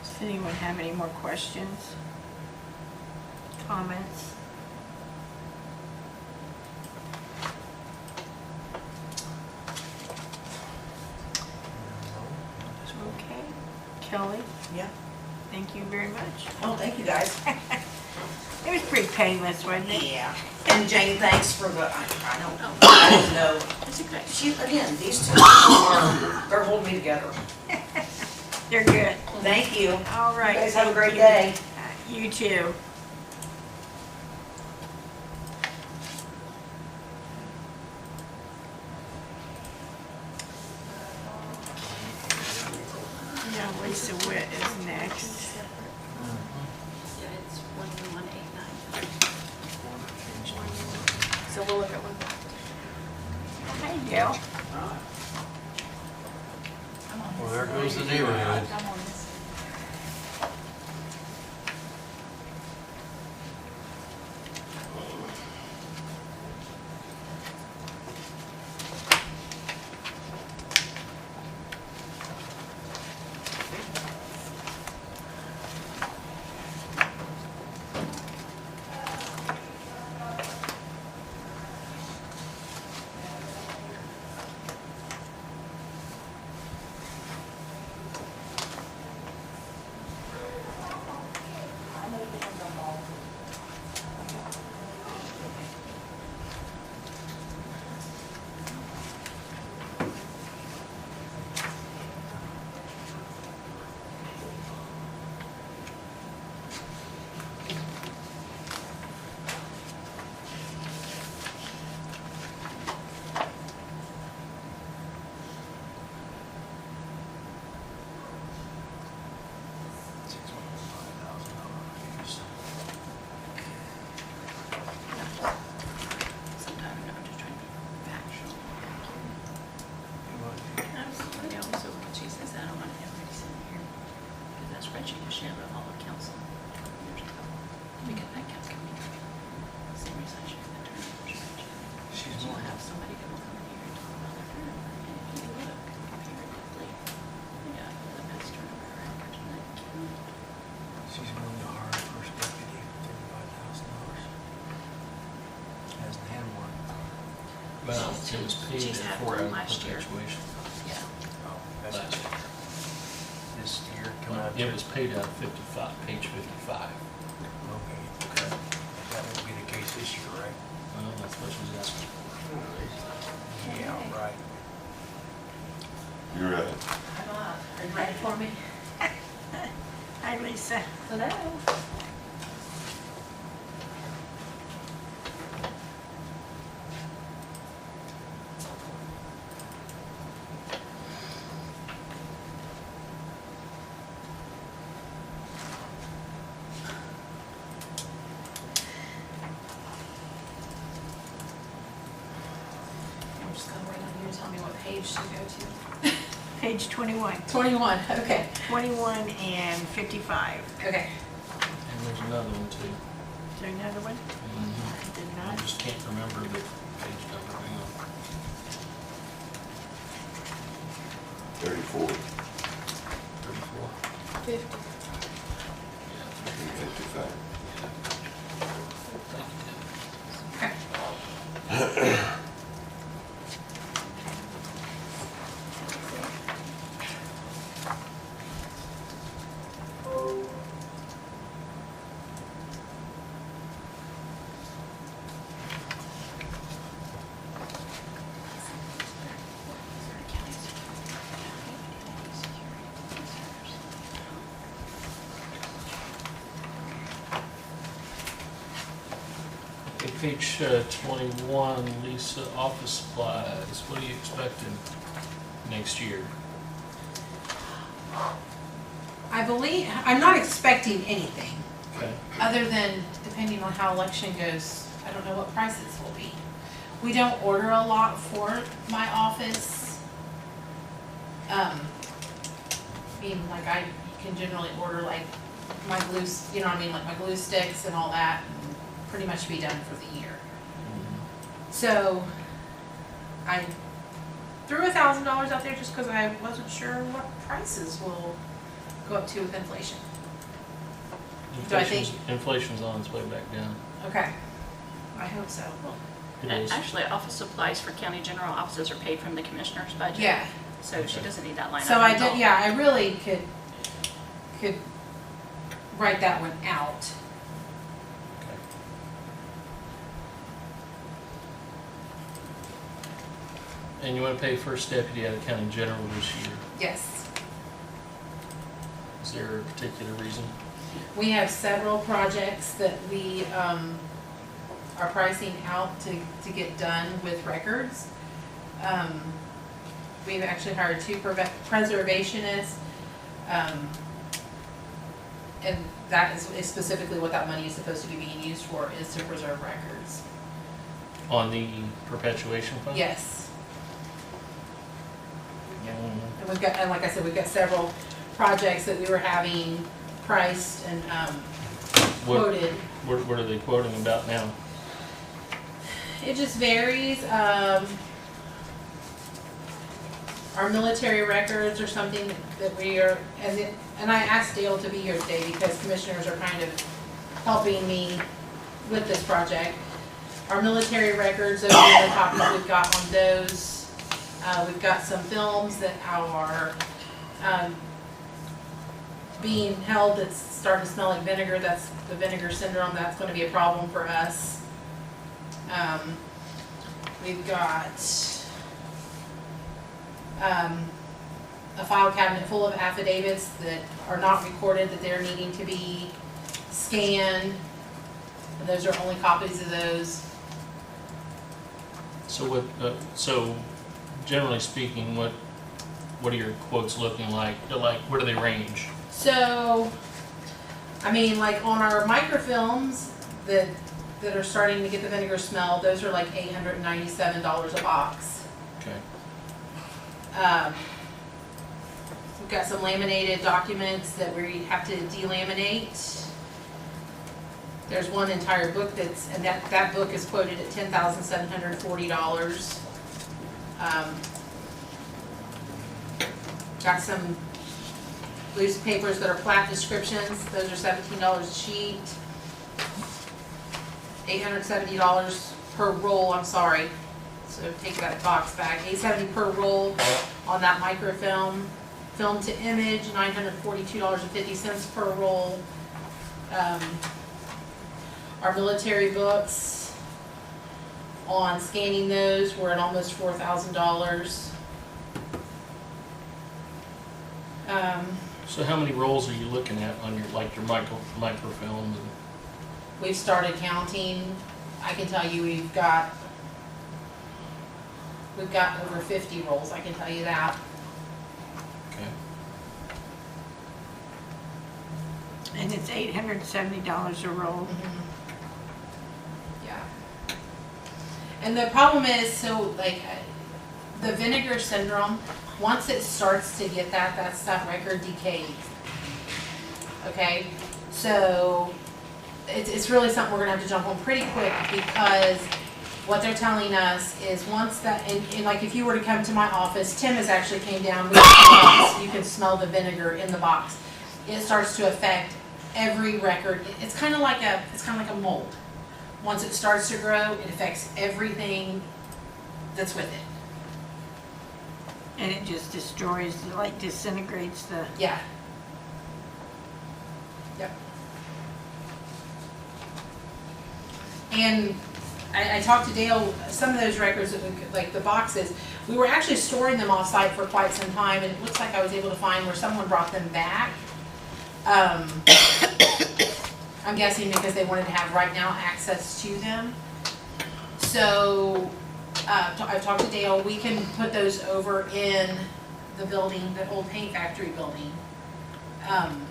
Does anyone have any more questions? Comments? Okay. Kelly, Yeah. thank you very much. Oh, thank you guys. It was pretty painless, wasn't it? Yeah. And Jane, thanks for the, I don't know. That's okay. She, again, these two are, they're holding me together. They're good. Thank you. All right. You guys have a great thank day. you. You too. Now Lisa Witt is next. Yeah, it's 11189. So we'll look at one. Hey, Gail. Well, there goes the neighborhood. I'm on this. Sometimes I'm just trying to be factual. Absolutely. Also, when she says that, I don't want everybody sitting here, because that spreadsheet is shared with all of council years ago. Because that kept coming. Same reason I shared that turnover spreadsheet. She'll have somebody that will come in here and talk about their turnover. And if you look comparatively, yeah, the best turnover records in that county. She's going to hire a first deputy for $35,000. Hasn't had one. Well, it was paid She's had for one a last year. perpetuation. Yeah. Oh, that's Last year. this year coming out. It was paid out of 55, page 55. Okay, okay. That won't be the case this year, right? Well, that's what she's asking for. Yeah, right. You're right. Are you ready for me? Hi, Lisa. Lisa. Hello. I'm just gonna wait on you to tell me what page to go to. Page 21. 21, okay. 21 and 55. Okay. And there's another one too. Is there another one? I did I not. just can't remember the page number. Hang on. 34 34. 50. and 55. Thank you, Tim. Okay, page 21, Lisa, office supplies. What are you expecting next year? I believe, I'm not expecting anything, Okay. other than depending on how election goes, I don't know what prices will be. We don't order a lot for my office. Being like I can generally order like my glue, you know what I mean, like my glue sticks and all that, and pretty much be done for the year. So I threw $1,000 out there just because I wasn't sure what prices will go up to with inflation. Do I think- Inflation's on its way back down. Okay, I hope so. It is. Actually, office supplies for county general offices are paid from the commissioner's budget. Yeah, So she doesn't need that line so item I at all. did, yeah, I really could write that one out. Okay. And you want to pay first deputy out of county general this year? Yes. Is there a particular reason? We have several projects that we are pricing out to get done with records. We've actually hired 2 preservationists, and that is specifically what that money is supposed to be being used for, is to preserve records. On the perpetuation fund? Yes. Mm. And we've got, and like I said, we've got several projects that we were having priced and What, quoted. what are they quoting about now? It just varies. Our military records are something that we are, and I asked Dale to be here today because commissioners are kind of helping me with this project. Our military records, those are the copies we've got on those. We've got some films that are being held that's starting to smell like vinegar. That's the vinegar syndrome. That's going to be a problem for us. We've got a file cabinet full of affidavits that are not recorded, that they're needing to be scanned. And those are only copies of those. So what, so generally speaking, what are your quotes looking like? Where do they range? So, I mean, like on our microfilms that are starting to get the vinegar smell, those are like $897 a box. Okay. We've got some laminated documents that we have to delaminate. There's one entire book and that book is quoted at $10,740. Got some loose papers that are plat descriptions, those are $17 a sheet. $870 per roll, I'm sorry. So take that box back, $870 per roll on that microfilm. Film to image, $942.50 per roll. Our military books, on scanning those, we're at almost $4,000. So how many rolls are you looking at on your, like your microfilms? We've started counting. I can tell you we've got over 50 rolls, I can tell you that. Okay. And it's $870 a roll. Yeah. And the problem is, so like, the vinegar syndrome, once it starts to get that record decays. Okay? So, it's really something we're gonna have to jump on pretty quick, because what they're telling us is once that, and like if you were to come to my office, Tim has actually came down with the box, you can smell the vinegar in the box. It starts to affect every record. It's kind of like a mold. Once it starts to grow, it affects everything that's with it. And it just destroys, like disintegrates the. Yeah. Yep. And I talked to Dale, some of those records, like the boxes, we were actually storing them off-site for quite some time, and it looks like I was able to find where someone brought them back. I'm guessing because they wanted to have right now access to them. So I've talked to Dale, we can put those over in the building, the old paint factory building. And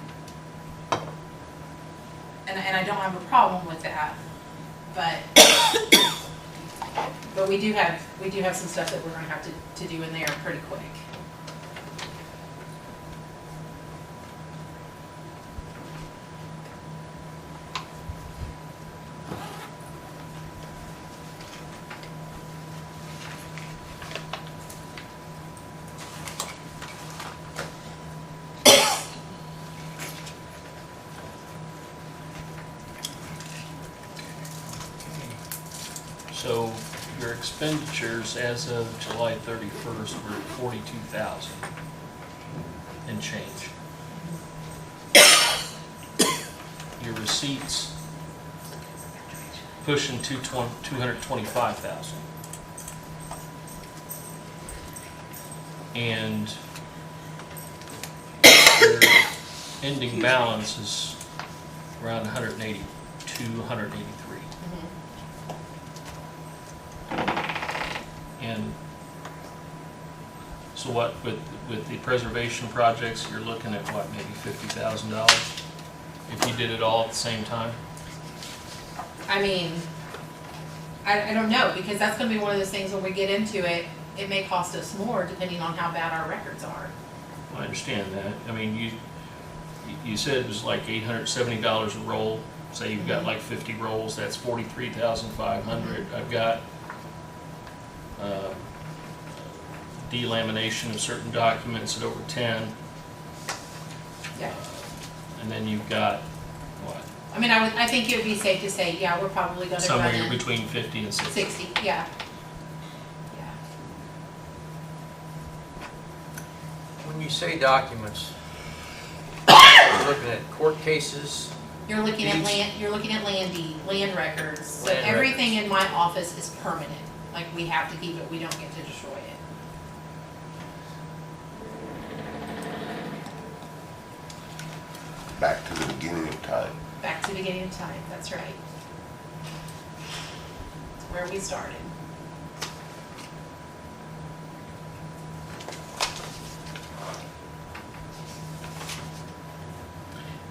I don't have a problem with that, but we do have some stuff that we're gonna have to do in there pretty quick. So your expenditures as of July 31st were at 42,000 and change. Your receipts pushing 225,000. And your ending balance is around 182, 183. And so what, with the preservation projects, you're looking at what, maybe $50,000 if you did it all at the same time? I mean, I don't know, because that's gonna be one of those things when we get into it, it may cost us more depending on how bad our records are. I understand that. I mean, you said it was like $870 a roll. Say you've got like 50 rolls, that's 43,500. I've got delamination of certain documents at over 10. Yeah. And then you've got what? I mean, I think it would be safe to say, yeah, we're probably gonna run Somewhere in between 50 and 60. 60, yeah. Yeah. When you say documents, you're looking at court cases, You're looking at Deeds. land records. So Land everything records. in my office is permanent. Like, we have to keep it, we don't get to destroy it. Back to the beginning of time. Back to the beginning of time, that's right. It's where we started.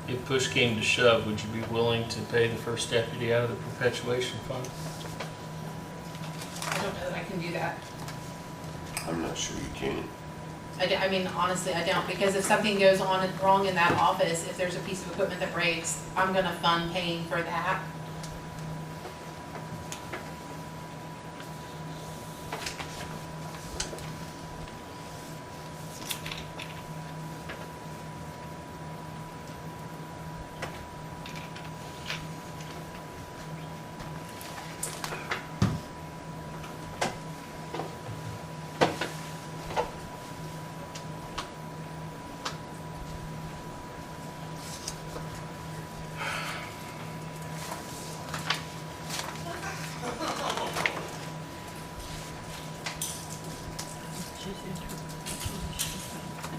If push came to shove, would you be willing to pay the first deputy out of the perpetuation fund? I don't know that I can do that. I'm not sure you can. I mean, honestly, I don't, because if something goes on wrong in that office, if there's a piece of equipment that breaks, I'm gonna fund paying for that.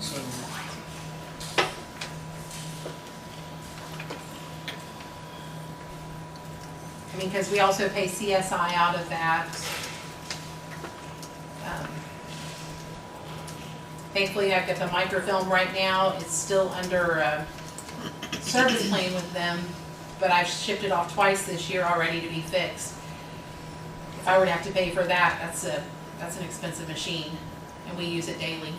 So because we also pay CSI out of that. Thankfully, I've got the microfilm right now. It's still under a service plan with them, but I've shipped it off twice this year already to be fixed. If I were to have to pay for that, that's an expensive machine, and we use it daily.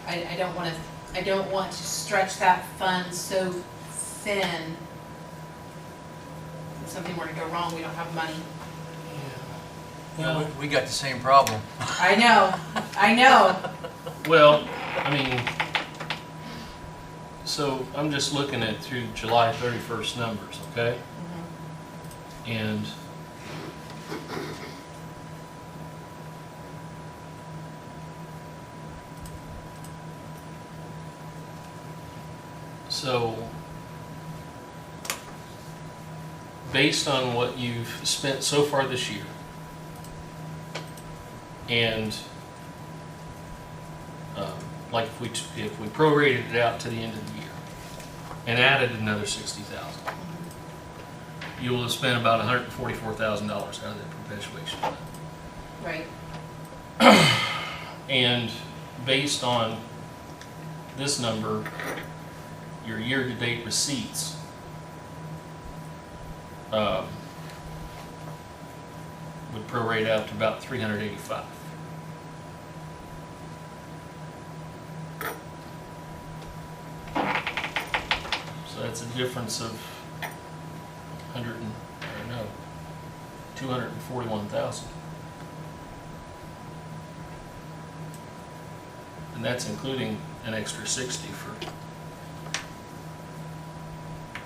I don't want to stretch that fund so thin. If something were to go wrong, we don't have money. Well, We got the same problem. I know. well, I mean, so I'm just looking at through July 31st numbers, okay? And so, based on what you've spent so far this year, and like if we prorated it out to the end of the year and added another 60,000, you will have spent about $144,000 out of that perpetuation fund. Right. And based on this number, your year-to-date receipts would prorate out to about 385. So that's a difference of 241,000. And that's including an extra 60 for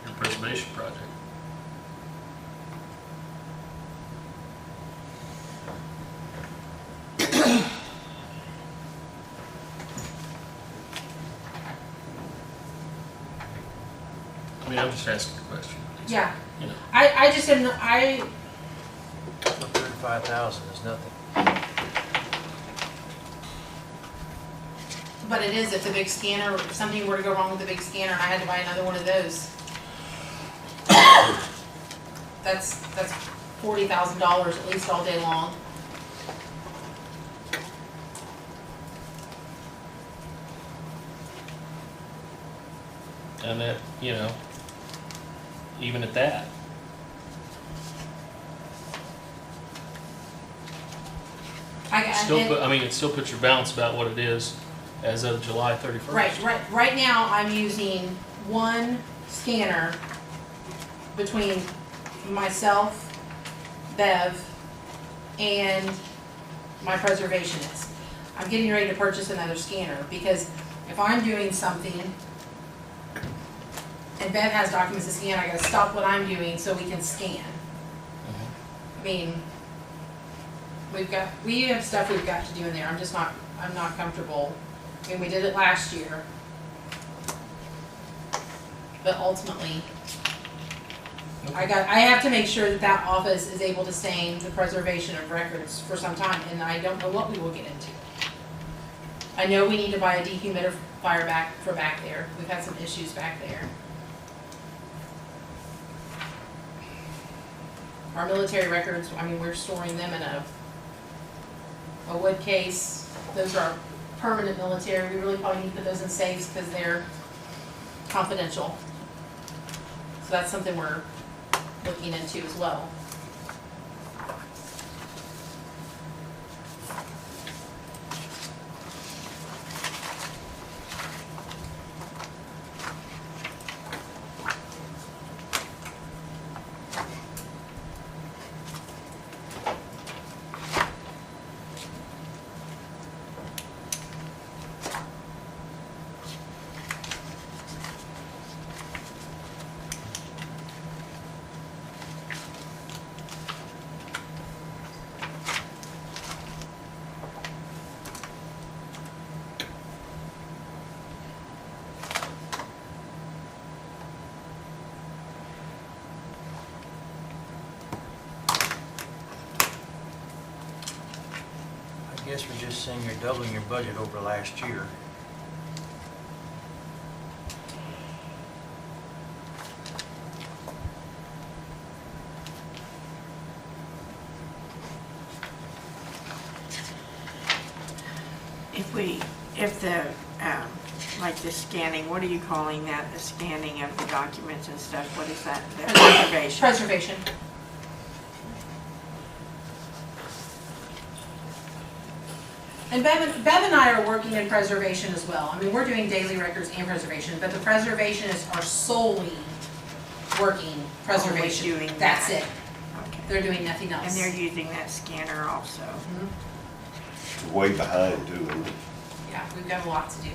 your preservation project. I mean, I'm just asking a question. Yeah. You know. I just am, 35,000 is nothing. but it is if the big scanner, if something were to go wrong with the big scanner and I had to buy another one of those. That's $40,000 at least all day long. And that, you know, even at that. It still puts your balance about what it is as of July 31st. Right now, I'm using one scanner between myself, Bev, and my preservationist. I'm getting ready to purchase another scanner because if I'm doing something and Bev has documents to scan, I gotta stop what I'm doing so we can scan. I mean, we have stuff we've got to do in there. I'm not comfortable. I mean, we did it last year. But ultimately, I have to make sure that office is able to sustain the preservation of records for some time, and I don't know what we will get into. I know we need to buy a dehumidifier for back there. We've had some issues back there. Our military records, I mean, we're storing them in a wood case. Those are our permanent military. We really probably need to put those in safes because they're confidential. So that's something we're looking into as well. I guess we're just saying you're doubling your budget over last year. if the, like the scanning, what are you calling that? The scanning of the documents and stuff, what is that? The preservation? Preservation. And Bev and I are working in preservation as well. I mean, we're doing daily records and preservation, but the preservationists are solely working preservation. Only doing That's that. it. Okay. They're doing nothing else. And they're using that scanner also. Mhm. Way behind too, isn't it? Yeah, we've got a lot to do.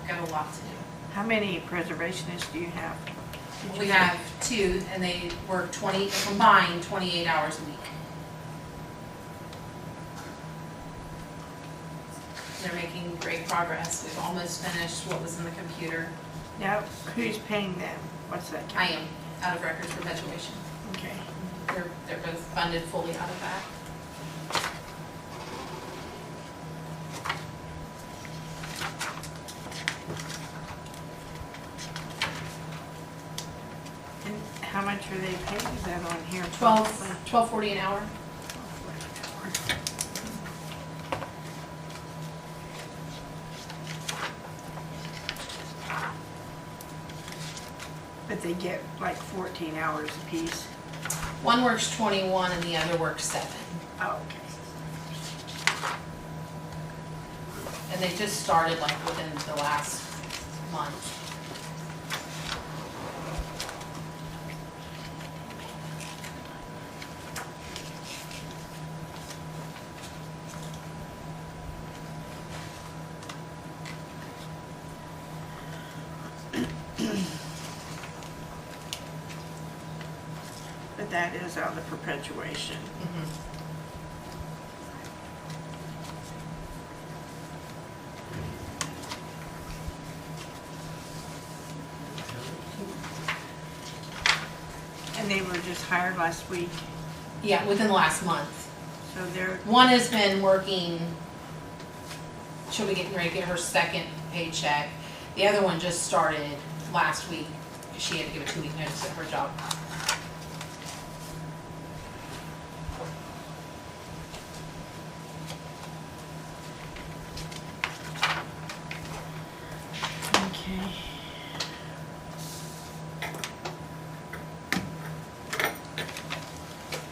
We've got a lot to do. How many preservationists do you have? We have 2, and they work combined 28 hours a week. They're making great progress. We've almost finished what was in the computer. Now, who's paying them? What's that? I am, out of records perpetuation. Okay. They're both funded fully out of that. And how much are they paid? Is that on here? $12.40 an hour. But they get like 14 hours apiece. One works 21 and the other works 7. Oh, okay. And they just started like within the last month. But that is out of perpetuation. And they were just hired last week, Yeah, within the last month. so they're, One has been working, she'll be getting ready to get her second paycheck. The other one just started last week. She had to give a 2-week notice at her job. okay.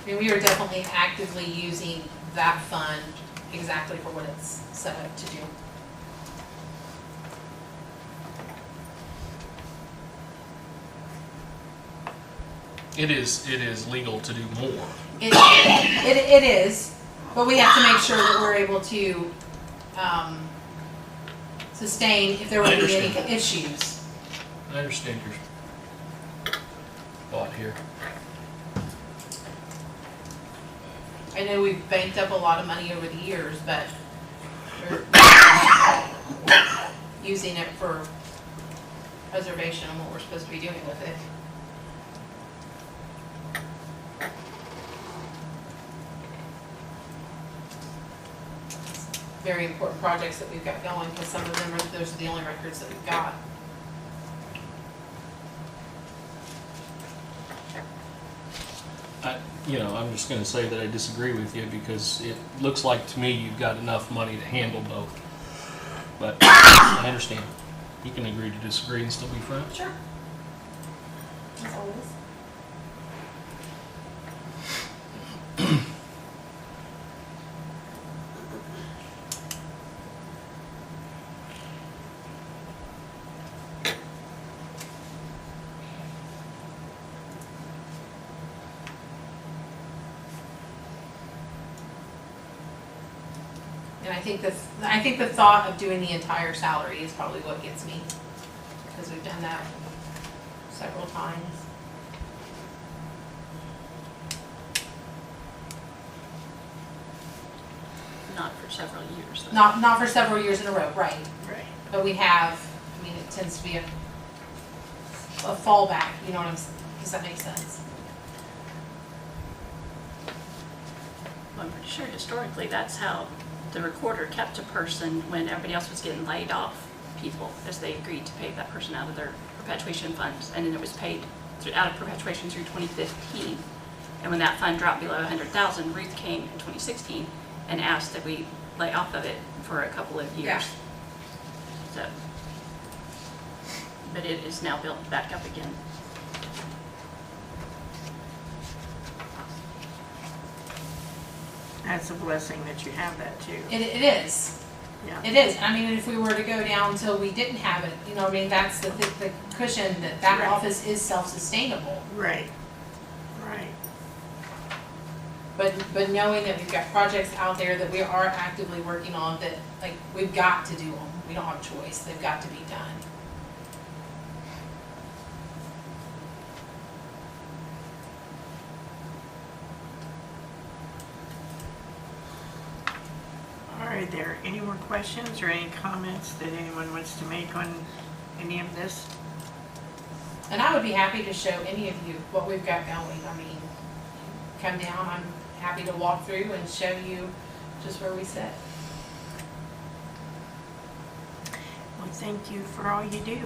I mean, we are definitely actively using that fund exactly for what it's set up to do. It is legal to do more. It is, but we have to make sure that we're able to sustain if there were to be any issues. I understand your thought here. I know we've banked up a lot of money over the years, but we're using it for preservation and what we're supposed to be doing with it. Very important projects that we've got going, because some of them are, those are the only records that we've got. I'm just gonna say that I disagree with you because it looks like to me you've got enough money to handle both. But I understand. You can agree to disagree and still be friends. Sure. As always. And I think the thought of doing the entire salary is probably what gets me, because we've done that several times. Not for several years. though. Not for several years in a row, right? Right. But we have, I mean, it tends to be a fallback, you know what I'm saying? Does that make sense? Well, I'm pretty sure historically, that's how the recorder kept a person when everybody else was getting laid off people, as they agreed to pay that person out of their perpetuation funds. And then it was paid out of perpetuation through 2015. And when that fund dropped below 100,000, Ruth came in 2016 and asked that we lay off of it for a couple of years. Yeah. So, but it is now built back up again. That's a blessing that you have that too. It is. Yeah. It is. I mean, if we were to go down until we didn't have it, you know, I mean, that's the cushion that Right. office is self-sustainable. Right, right. But knowing that we've got projects out there that we are actively working on that, like, we've got to do them. We don't have a choice. They've got to be done. All right, there any more questions or any comments that anyone wants to make on any of this? And I would be happy to show any of you what we've got going. I mean, come down, I'm happy to walk through and show you just where we sit. Well, thank you for all you do.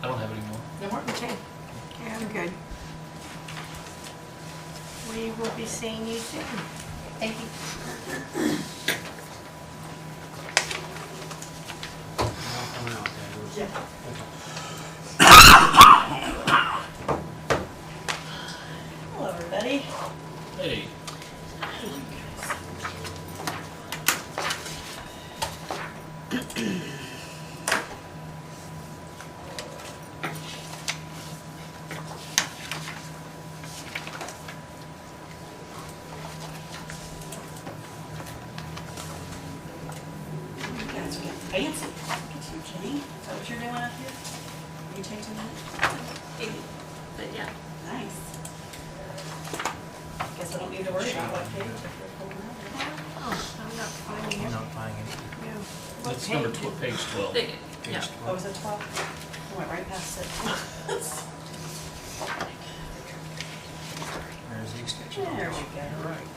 I don't have any more. No more? Okay, okay, I'm good. We will be seeing you soon. Thank you. Hello, everybody. Hey, You guys are getting fancy. Look at you, Jenny. Is that what you're doing up here? Are you changing that? But yeah. Nice. Guess I don't need to worry about what page if you're pulling out. Oh, I'm not finding I'm it. not finding it. Yeah. What that's number page? page 12. Yeah. Oh, was it 12? I went right past it. There's the extension. There we go. Right.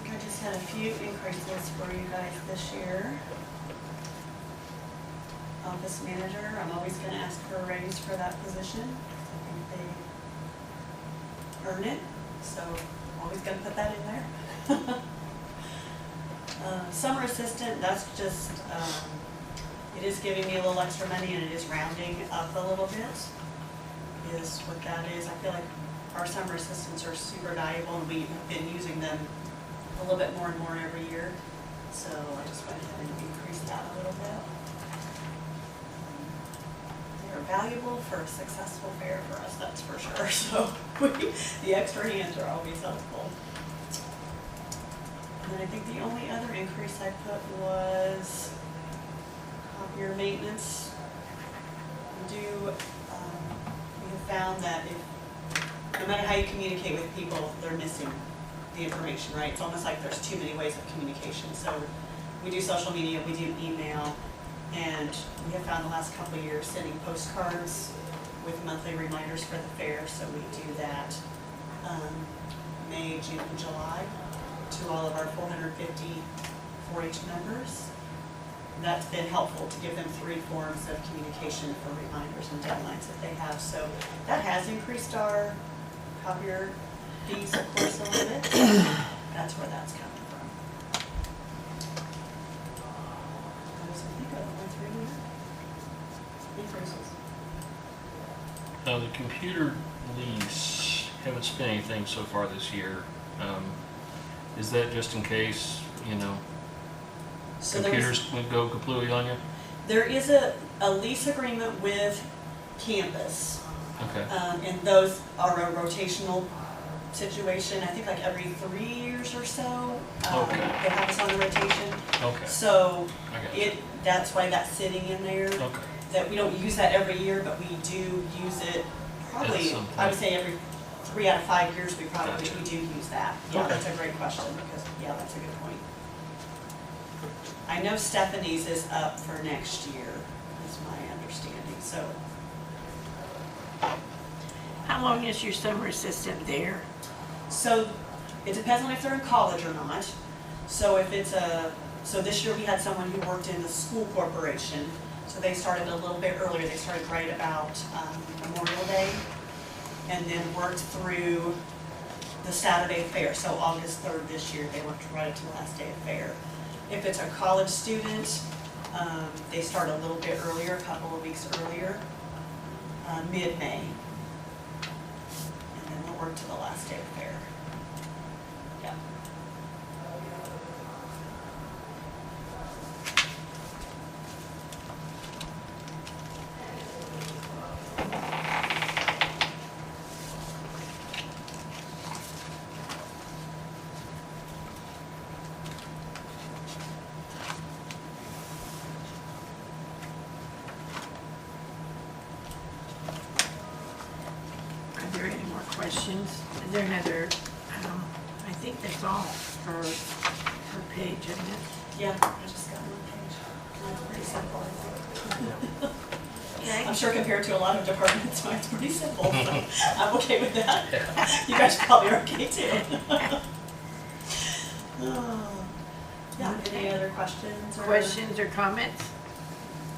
I just had a few increases for you guys this year. Office manager, I'm always gonna ask for a raise for that position. I think they earn it, so I'm always gonna put that in there. Summer assistant, that's just, it is giving me a little extra money and it is rounding up a little bit, is what that is. I feel like our summer assistants are super valuable and we've been using them a little bit more and more every year. So I just went ahead and increased that a little bit. They're valuable for a successful fair for us, that's for sure. So the extra hands are always helpful. And then I think the only other increase I put was copier maintenance. We have found that no matter how you communicate with people, they're missing the information, right? It's almost like there's too many ways of communication. So we do social media, we do email, and we have found the last couple of years sending postcards with monthly reminders for the fair. So we do that May, June, and July to all of our 450 4-H members. That's been helpful to give them 3 forms of communication for reminders and deadlines that they have. So that has increased our copier fees, of course, a little bit. That's where that's coming from. Those, I think, are the only 3 increases. Now, the computer lease, haven't spent anything so far this year. Is that just in case, you know, So computers would go completely on you? there is a lease agreement with Campus, Okay, and those are a rotational situation. I think like every 3 years or so, Okay. they have us on a rotation. okay, So I got you. that's why that's sitting in there. Okay, That we don't use that every year, but we do use it probably, some I would point. say every 3 out of 5 years, we Gotcha. do use that. Yeah, Okay. that's a great question, because, yeah, that's a good point. I know Stephanie's is up for next year as my understanding, so. How long is your summer assistant there? So it depends on if they're in college or not. So if it's so this year we had someone who worked in the school corporation. So they started a little bit earlier. They started right about Memorial Day and then worked through the Saturday fair. So August 3rd this year, they worked right up to the last day of fair. If it's a college student, they start a little bit earlier, a couple of weeks earlier, mid-May. And then they'll work to the last day of fair. Yeah. Are there any more questions? Is there another, I think that's all for page, isn't it? Yeah, I just got one page. Mine's pretty simple, I think. Okay. I'm sure compared to a lot of departments, mine's pretty simple, so I'm okay with that. You guys probably are okay too. Oh. Yeah, any other questions or? Questions or comments?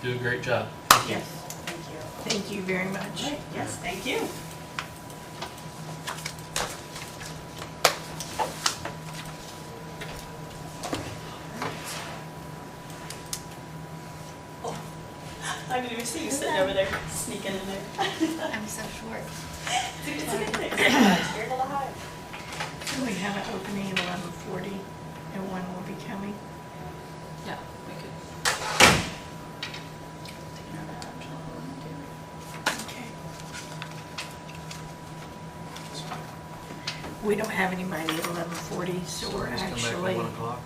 Do a great job. Yes. Thank you. Thank you very much. Right, yes, thank you. Oh, I didn't even see you sitting over there, sneaking in there. I'm so short. It's a good thing. You're able to hide. So we have an opening at 11:40 and one will be coming. Yeah, we could. Okay. We don't have anybody at 11:40, so we're Just come back actually, at 1 o'clock,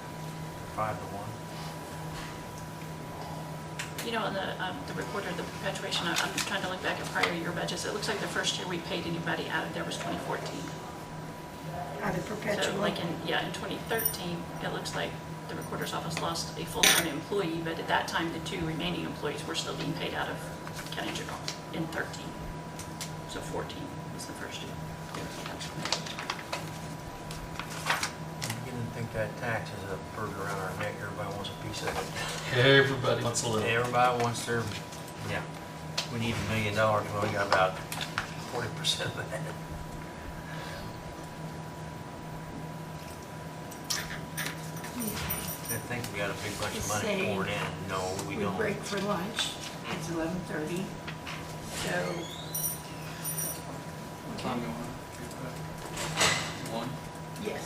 5 to 1. You know, on the recorder, the perpetuation, I'm trying to look back at prior year budgets. It looks like the first year we paid anybody out of there was 2014. out of So perpetual. like in 2013, it looks like the recorder's office lost a full-time employee, but at that time, the 2 remaining employees were still being paid out of county general in 13. So 14 was the first year. You didn't think that tax is a burden around our neck, everybody wants a piece of it. Everybody wants a little. Everybody wants their, yeah, we need $1 million, well, we got about 40% of that. I think we got a big bunch of money Say poured in, no, we We don't. break for lunch. It's 11:30. So, What time you want? 1? yes.